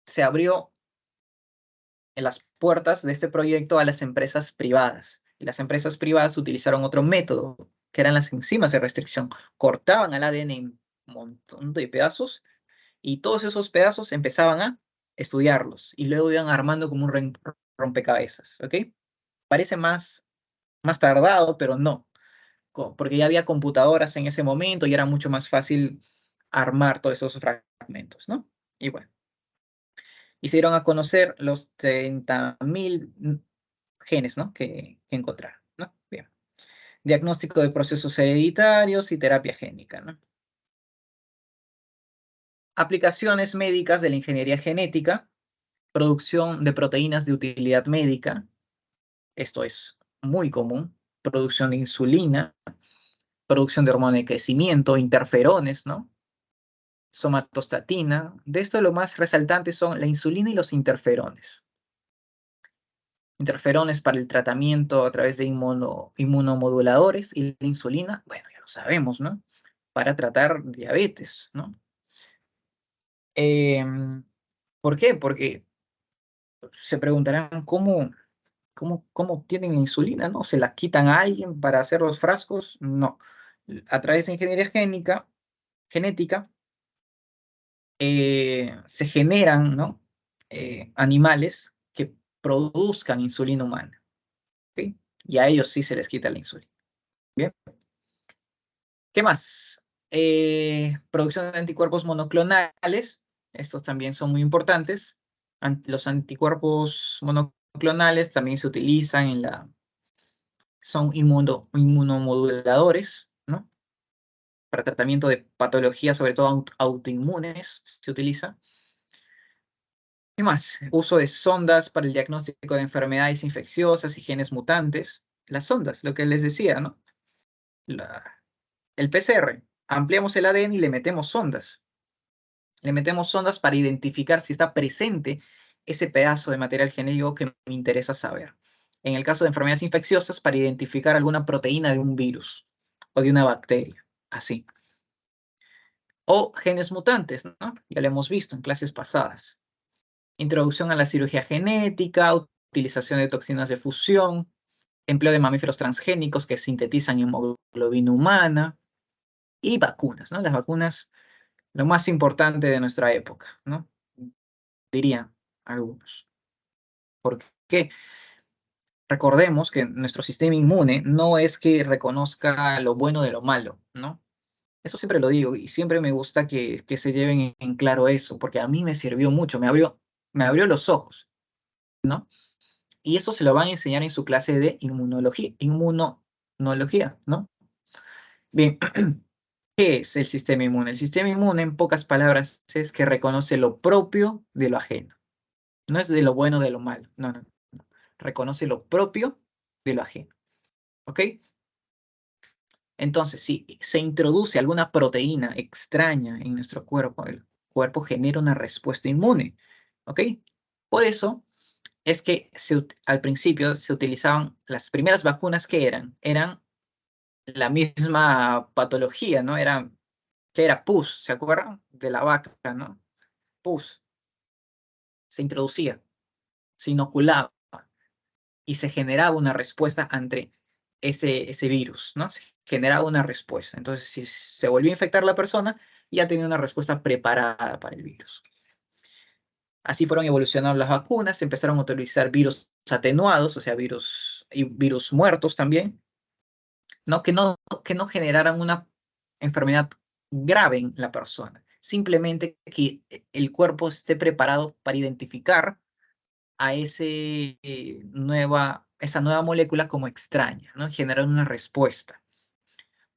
se abrió en las puertas de este proyecto a las empresas privadas. Y las empresas privadas utilizaron otro método, que eran las enzimas de restricción. Cortaban al ADN en un montón de pedazos y todos esos pedazos empezaban a estudiarlos y luego iban armando como un rompecabezas, ¿ok? Parece más tardado, pero no, porque ya había computadoras en ese momento y era mucho más fácil armar todos esos fragmentos, ¿no? Y bueno, hicieron a conocer los 30.000 genes, ¿no? Que encontraron, ¿no? Bien. Diagnóstico de procesos hereditarios y terapia génica, ¿no? Aplicaciones médicas de la ingeniería genética, producción de proteínas de utilidad médica, esto es muy común, producción de insulina, producción de hormona de crecimiento, interferones, ¿no? Somatostatina. De esto lo más resaltante son la insulina y los interferones. Interferones para el tratamiento a través de inmunomoduladores y la insulina, bueno, ya lo sabemos, ¿no? Para tratar diabetes, ¿no? ¿Por qué? Porque se preguntarán cómo obtienen la insulina, ¿no? ¿Se la quitan a alguien para hacer los frascos? No. A través de ingeniería genética, se generan, ¿no? Animales que produzcan insulina humana, ¿ok? Y a ellos sí se les quita la insulina. Bien. ¿Qué más? Producción de anticuerpos monoclonales. Estos también son muy importantes. Los anticuerpos monoclonales también se utilizan son inmunomoduladores, ¿no? Para tratamiento de patologías, sobre todo autoinmunes, se utiliza. ¿Qué más? Uso de sondas para el diagnóstico de enfermedades infecciosas y genes mutantes. Las sondas, lo que les decía, ¿no? El PCR. Ampliamos el ADN y le metemos sondas. Le metemos sondas para identificar si está presente ese pedazo de material genético que me interesa saber. En el caso de enfermedades infecciosas, para identificar alguna proteína de un virus o de una bacteria, así. O genes mutantes, ¿no? Ya lo hemos visto en clases pasadas. Introducción a la cirugía genética, utilización de toxinas de fusión, empleo de mamíferos transgénicos que sintetizan hemoglobina humana y vacunas, ¿no? Las vacunas, lo más importante de nuestra época, ¿no? Dirían algunos. Porque recordemos que nuestro sistema inmune no es que reconozca lo bueno de lo malo, ¿no? Eso siempre lo digo y siempre me gusta que se lleven en claro eso, porque a mí me sirvió mucho, me abrió los ojos, ¿no? Y eso se lo van a enseñar en su clase de inmunología, ¿no? Bien, ¿qué es el sistema inmune? El sistema inmune, en pocas palabras, es que reconoce lo propio de lo ajeno. No es de lo bueno de lo malo, no, no. Reconoce lo propio de lo ajeno, ¿ok? Entonces, si se introduce alguna proteína extraña en nuestro cuerpo, el cuerpo genera una respuesta inmune, ¿ok? Por eso es que al principio se utilizaban las primeras vacunas que eran la misma patología, ¿no? Que era pus, ¿se acuerdan? De la vaca, ¿no? Pus, se introducía, se inoculaba y se generaba una respuesta ante ese virus, ¿no? Se generaba una respuesta. Entonces, si se volvió a infectar la persona, ya tenía una respuesta preparada para el virus. Así fueron evolucionando las vacunas, se empezaron a utilizar virus atenuados, o sea, virus muertos también, ¿no? Que no generaran una enfermedad grave en la persona. Simplemente que el cuerpo esté preparado para identificar a esa nueva molécula como extraña, ¿no? Generar una respuesta.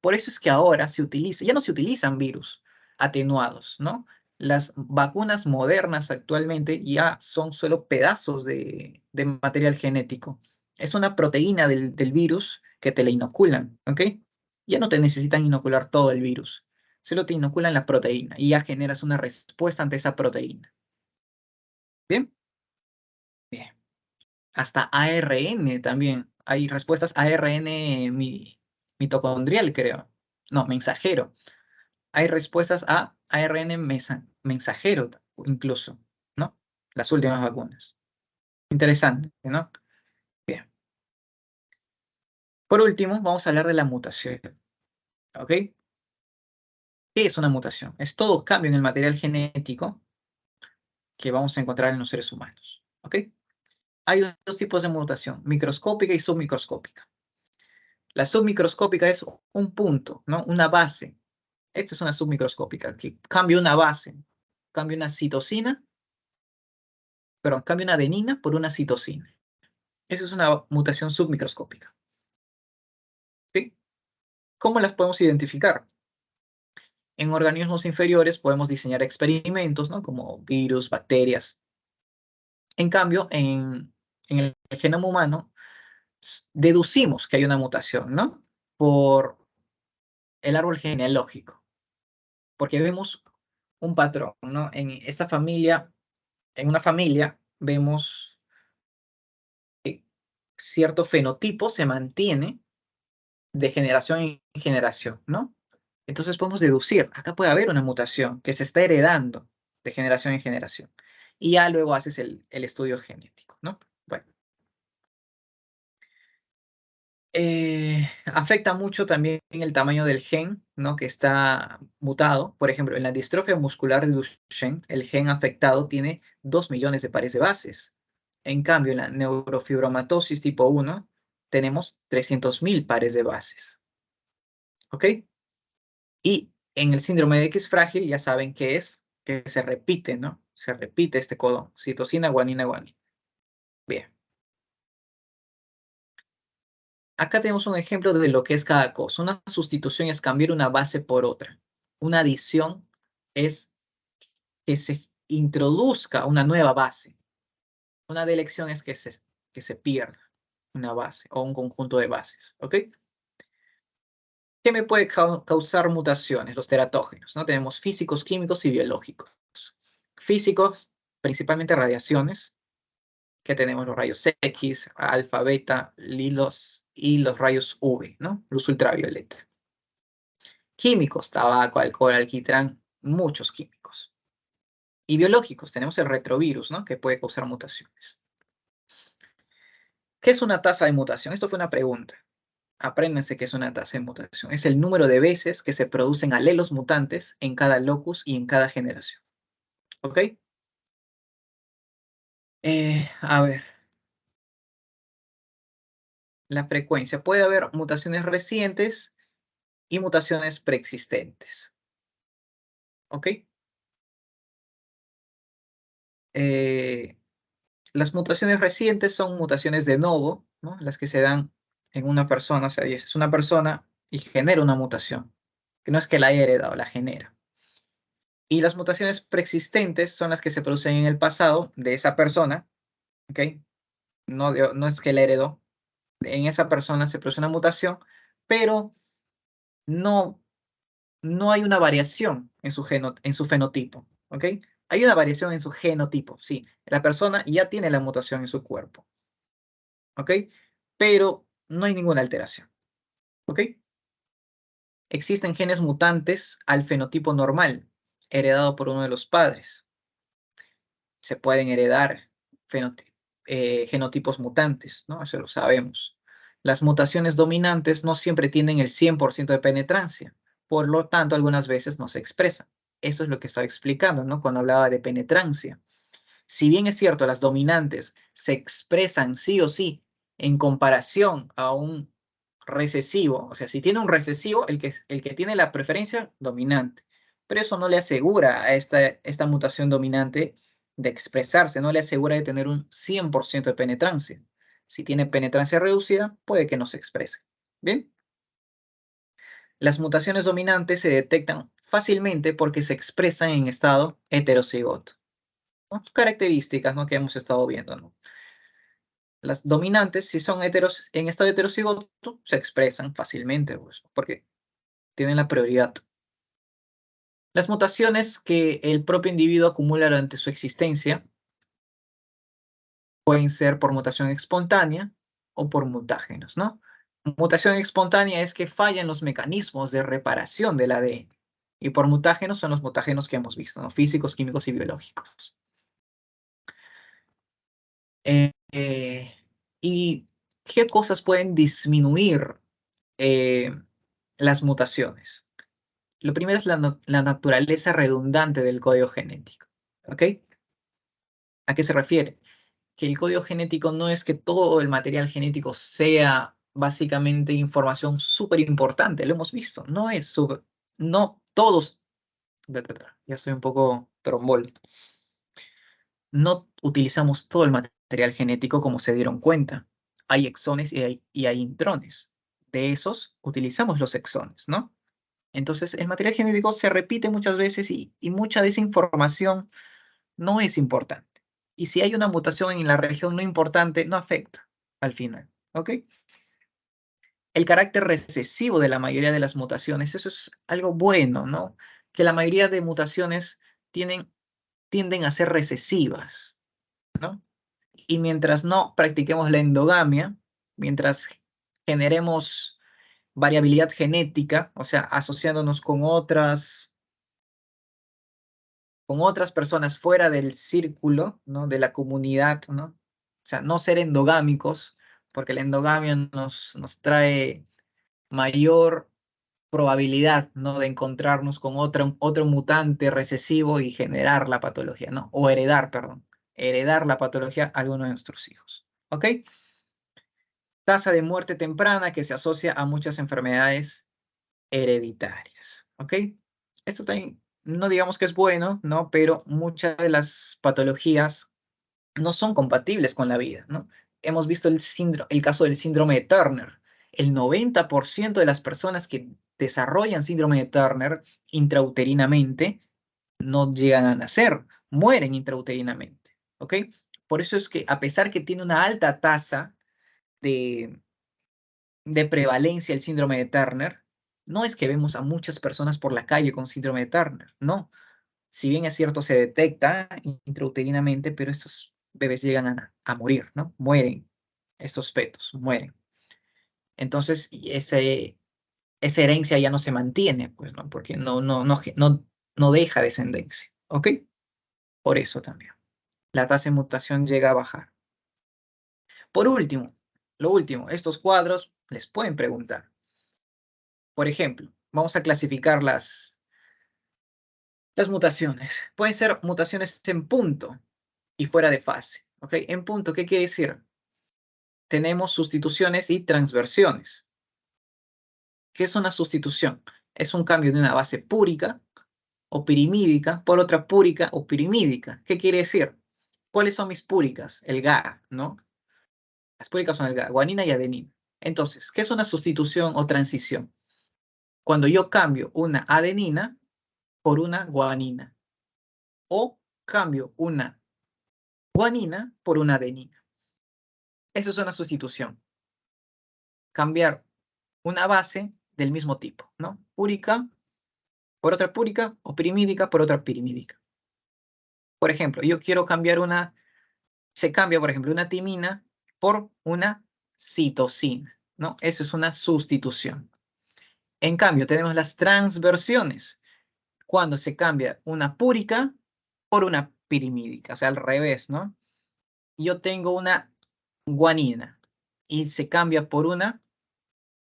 Por eso es que ahora ya no se utilizan virus atenuados, ¿no? Las vacunas modernas actualmente ya son solo pedazos de material genético. Es una proteína del virus que te la inoculan, ¿ok? Ya no te necesitan inocular todo el virus, solo te inoculan la proteína y ya generas una respuesta ante esa proteína. ¿Bien? Bien. Hasta ARN también. Hay respuestas ARN mitocondrial, creo. No, mensajero. Hay respuestas a ARN mensajero incluso, ¿no? Las últimas vacunas. Interesante, ¿no? Bien. Por último, vamos a hablar de la mutación, ¿ok? ¿Qué es una mutación? Es todo cambio en el material genético que vamos a encontrar en los seres humanos, ¿ok? Hay dos tipos de mutación, microscópica y submicroscópica. La submicroscópica es un punto, ¿no? Una base. Esta es una submicroscópica, que cambia una base, cambia una citosina, perdón, cambia una adenina por una citosina. Esa es una mutación submicroscópica. ¿Sí? ¿Cómo las podemos identificar? En organismos inferiores podemos diseñar experimentos, ¿no? Como virus, bacterias. En cambio, en el genoma humano, deducimos que hay una mutación, ¿no? Por el árbol genealógico, porque vemos un patrón, ¿no? En esta familia, en una familia, vemos que cierto fenotipo se mantiene de generación en generación, ¿no? Entonces podemos deducir, acá puede haber una mutación que se está heredando de generación en generación. Y ya luego haces el estudio genético, ¿no? Bueno. Afecta mucho también el tamaño del gen, ¿no? Que está mutado. Por ejemplo, en la distrofia muscular de Duchenne, el gen afectado tiene 2 millones de pares de bases. En cambio, en la neurofibromatosis tipo 1, tenemos 300.000 pares de bases. ¿Ok? Y en el síndrome de X frágil ya saben qué es, que se repite, ¿no? Se repite este codón, citosina, guanina, guanina. Bien. Acá tenemos un ejemplo de lo que es cada cosa. Una sustitución es cambiar una base por otra. Una adición es que se introduzca una nueva base. Una delección es que se pierda una base o un conjunto de bases. ¿Ok? ¿Qué me puede causar mutaciones? Los teratógenos, ¿no? Tenemos físicos, químicos y biológicos. Físicos, principalmente radiaciones, que tenemos los rayos X, alfa, beta, lilos y los rayos UV, ¿no? Luz ultravioleta. Químicos, tabaco, alcohol, alquitrán, muchos químicos. Y biológicos, tenemos el retrovirus, ¿no? Que puede causar mutaciones. ¿Qué es una tasa de mutación? Esto fue una pregunta. Apréndanse qué es una tasa de mutación. Es el número de veces que se producen alelos mutantes en cada locus y en cada generación. ¿Ok? A ver, la frecuencia. Puede haber mutaciones recientes y mutaciones preexistentes. ¿Ok? Eh, las mutaciones recientes son mutaciones de novo, ¿no? Las que se dan en una persona, o sea, es una persona y genera una mutación, que no es que la haya heredado, la genera. Y las mutaciones preexistentes son las que se producen en el pasado de esa persona, ¿ok? No es que la heredó, en esa persona se produce una mutación, pero no, no hay una variación en su fenotipo, ¿ok? Hay una variación en su genotipo, sí. La persona ya tiene la mutación en su cuerpo, ¿ok? Pero no hay ninguna alteración, ¿ok? Existen genes mutantes al fenotipo normal, heredado por uno de los padres. Se pueden heredar genotipos mutantes, ¿no? Eso lo sabemos. Las mutaciones dominantes no siempre tienen el 100% de penetrancia, por lo tanto, algunas veces no se expresan. Eso es lo que estaba explicando, ¿no? Cuando hablaba de penetrancia. Si bien es cierto, las dominantes se expresan sí o sí en comparación a un recesivo, o sea, si tiene un recesivo, el que tiene la preferencia dominante, pero eso no le asegura a esta mutación dominante de expresarse, no le asegura de tener un 100% de penetrancia. Si tiene penetrancia reducida, puede que no se exprese. ¿Bien? Las mutaciones dominantes se detectan fácilmente porque se expresan en estado heterocigoto, ¿no? Características, ¿no?, que hemos estado viendo, ¿no? Las dominantes, si son en estado heterocigoto, se expresan fácilmente, pues, porque tienen la prioridad. Las mutaciones que el propio individuo acumula durante su existencia pueden ser por mutación espontánea o por mutágenos, ¿no? Mutación espontánea es que fallan los mecanismos de reparación del ADN. Y por mutágenos son los mutágenos que hemos visto, ¿no? Físicos, químicos y biológicos. Eh, eh, ¿Y qué cosas pueden disminuir eh, las mutaciones? Lo primero es la naturaleza redundante del código genético, ¿ok? ¿A qué se refiere? Que el código genético no es que todo el material genético sea básicamente información súper importante, lo hemos visto, no es súper, no todos, ya estoy un poco trombol, no utilizamos todo el material genético como se dieron cuenta. Hay exones y hay intrones. De esos utilizamos los exones, ¿no? Entonces el material genético se repite muchas veces y mucha de esa información no es importante. Y si hay una mutación en la región no importante, no afecta al final, ¿ok? El carácter recesivo de la mayoría de las mutaciones, eso es algo bueno, ¿no? Que la mayoría de mutaciones tienden a ser recesivas, ¿no? Y mientras no practiquemos la endogamia, mientras generemos variabilidad genética, o sea, asociándonos con otras personas fuera del círculo, ¿no?, de la comunidad, ¿no? O sea, no ser endogámicos, porque la endogamia nos trae mayor probabilidad, ¿no?, de encontrarnos con otro mutante recesivo y generar la patología, ¿no? O heredar, perdón, heredar la patología a alguno de nuestros hijos, ¿ok? Tasa de muerte temprana que se asocia a muchas enfermedades hereditarias, ¿ok? Esto también, no digamos que es bueno, ¿no? Pero muchas de las patologías no son compatibles con la vida, ¿no? Hemos visto el caso del síndrome de Turner. El 90% de las personas que desarrollan síndrome de Turner intrauterinamente no llegan a nacer, mueren intrauterinamente, ¿ok? Por eso es que a pesar que tiene una alta tasa de, de prevalencia el síndrome de Turner, no es que vemos a muchas personas por la calle con síndrome de Turner, no. Si bien es cierto, se detecta intrauterinamente, pero estos bebés llegan a morir, ¿no? Mueren, estos fetos mueren. Entonces, esa herencia ya no se mantiene, pues, ¿no? Porque no deja descendencia, ¿ok? Por eso también. La tasa de mutación llega a bajar. Por último, lo último, estos cuadros les pueden preguntar. Por ejemplo, vamos a clasificar las mutaciones. Pueden ser mutaciones en punto y fuera de fase. ¿Ok? En punto, ¿qué quiere decir? Tenemos sustituciones y transversiones. ¿Qué es una sustitución? Es un cambio de una base púrica o pirimídica por otra púrica o pirimídica. ¿Qué quiere decir? ¿Cuáles son mis púricas? El GA, ¿no? Las púricas son el GA, guanina y adenina. Entonces, ¿qué es una sustitución o transición? Cuando yo cambio una adenina por una guanina o cambio una guanina por una adenina. Eso es una sustitución. Cambiar una base del mismo tipo, ¿no? Púrica por otra púrica o pirimídica por otra pirimídica. Por ejemplo, yo quiero cambiar se cambia, por ejemplo, una timina por una citosina, ¿no? Eso es una sustitución. En cambio, tenemos las transversiones, cuando se cambia una púrica por una pirimídica, o sea, al revés, ¿no? Yo tengo una guanina y se cambia por una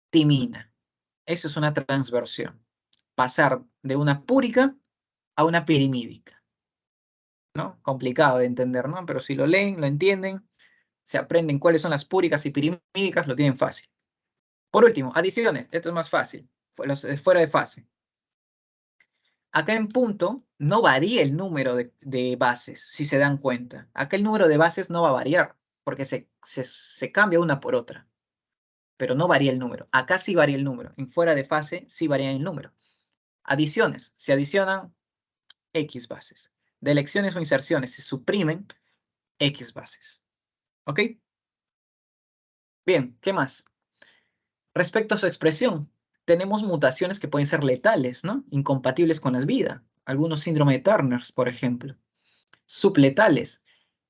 timina. Eso es una transversión. Pasar de una púrica a una pirimídica, ¿no? Complicado de entender, ¿no? Pero si lo leen, lo entienden, se aprenden cuáles son las púricas y pirimídicas, lo tienen fácil. Por último, adiciones. Esto es más fácil. Fuera de fase. Acá en punto no varía el número de bases, si se dan cuenta. Acá el número de bases no va a variar, porque se cambia una por otra. pero no varía el número. Acá sí varía el número. En fuera de fase sí varía el número. Adiciones. Se adicionan X bases. Delecciones o inserciones se suprimen X bases. ¿Ok? Bien, ¿qué más? Respecto a su expresión, tenemos mutaciones que pueden ser letales, ¿no? Incompatibles con la vida. Algunos síndrome de Turner, por ejemplo. Subletales.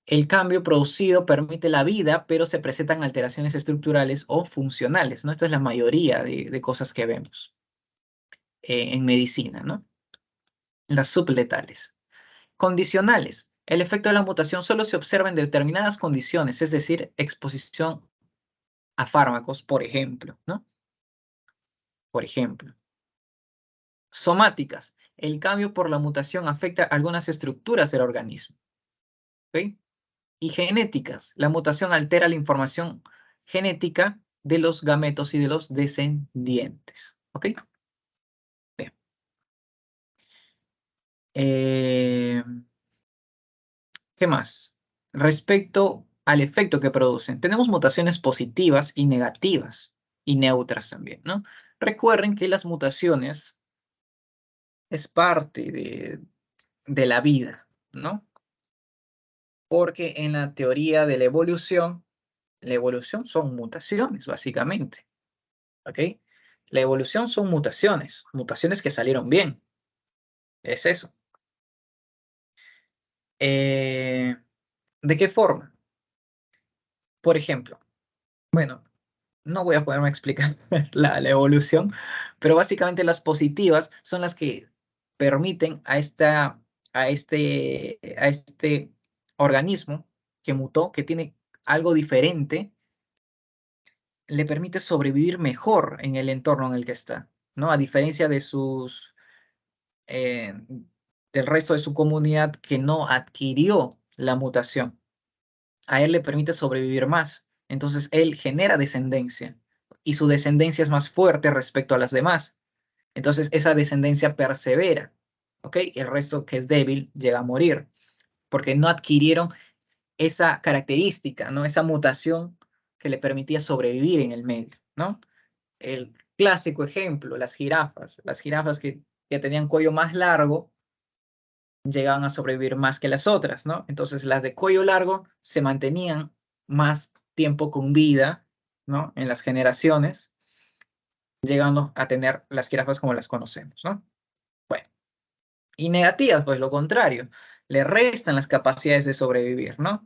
El cambio producido permite la vida, pero se presentan alteraciones estructurales o funcionales, ¿no? Esta es la mayoría de cosas que vemos en medicina, ¿no? Las subletales. Condicionales. El efecto de la mutación solo se observa en determinadas condiciones, es decir, exposición a fármacos, por ejemplo, ¿no? Por ejemplo. Somáticas. El cambio por la mutación afecta algunas estructuras del organismo. ¿Ok? Y genéticas. La mutación altera la información genética de los gametos y de los descendientes. ¿Ok? Bien. ¿Qué más? Respecto al efecto que producen, tenemos mutaciones positivas y negativas y neutras también, ¿no? Recuerden que las mutaciones es parte de la vida, ¿no? Porque en la teoría de la evolución son mutaciones, básicamente, ¿ok? La evolución son mutaciones, mutaciones que salieron bien, es eso. ¿De qué forma? Por ejemplo, bueno, no voy a poderme explicar la evolución, pero básicamente las positivas son las que permiten a este organismo que mutó, que tiene algo diferente, le permite sobrevivir mejor en el entorno en el que está, ¿no? A diferencia de eh, del resto de su comunidad que no adquirió la mutación. A él le permite sobrevivir más. Entonces él genera descendencia y su descendencia es más fuerte respecto a las demás. Entonces esa descendencia persevera, ¿ok? El resto que es débil llega a morir porque no adquirieron esa característica, ¿no? Esa mutación que le permitía sobrevivir en el medio, ¿no? El clásico ejemplo, las jirafas que tenían cuello más largo llegaban a sobrevivir más que las otras, ¿no? Entonces las de cuello largo se mantenían más tiempo con vida, ¿no? En las generaciones, llegando a tener las jirafas como las conocemos, ¿no? Bueno, y negativas, pues lo contrario, le restan las capacidades de sobrevivir, ¿no?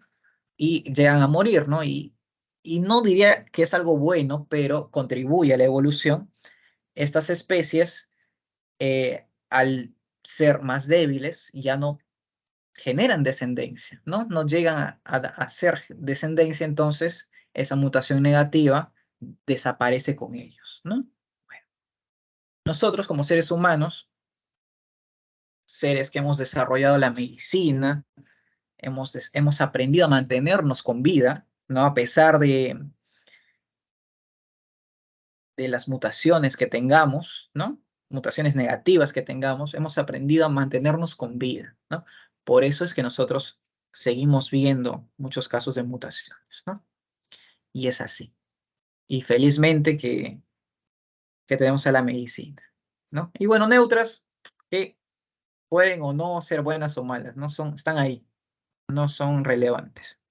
Y llegan a morir, ¿no? Y no diría que es algo bueno, pero contribuye a la evolución. Estas especies, al ser más débiles, ya no generan descendencia, ¿no? No llegan a hacer descendencia, entonces esa mutación negativa desaparece con ellos, ¿no? Bueno, nosotros como seres humanos, seres que hemos desarrollado la medicina, hemos aprendido a mantenernos con vida, ¿no? A pesar de las mutaciones que tengamos, ¿no? Mutaciones negativas que tengamos, hemos aprendido a mantenernos con vida, ¿no? Por eso es que nosotros seguimos viendo muchos casos de mutaciones, ¿no? Y es así. Y felizmente que tenemos a la medicina, ¿no? Y bueno, neutras, que pueden o no ser buenas o malas, no son, están ahí, no son relevantes.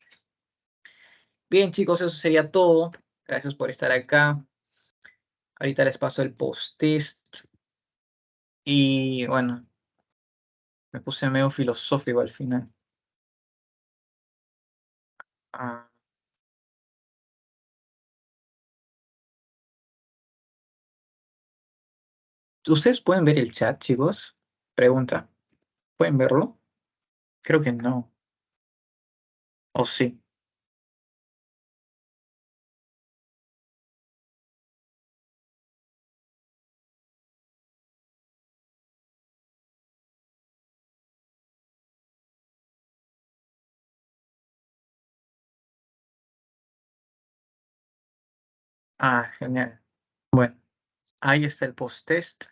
Bien, chicos, eso sería todo. Gracias por estar acá. Ahorita les paso el post-test. Y bueno, me puse medio filosófico al final. Ah, ¿ustedes pueden ver el chat, chicos? Pregunta. ¿Pueden verlo? Creo que no. ¿O sí? Ah, genial. Bueno, ahí está el post-test.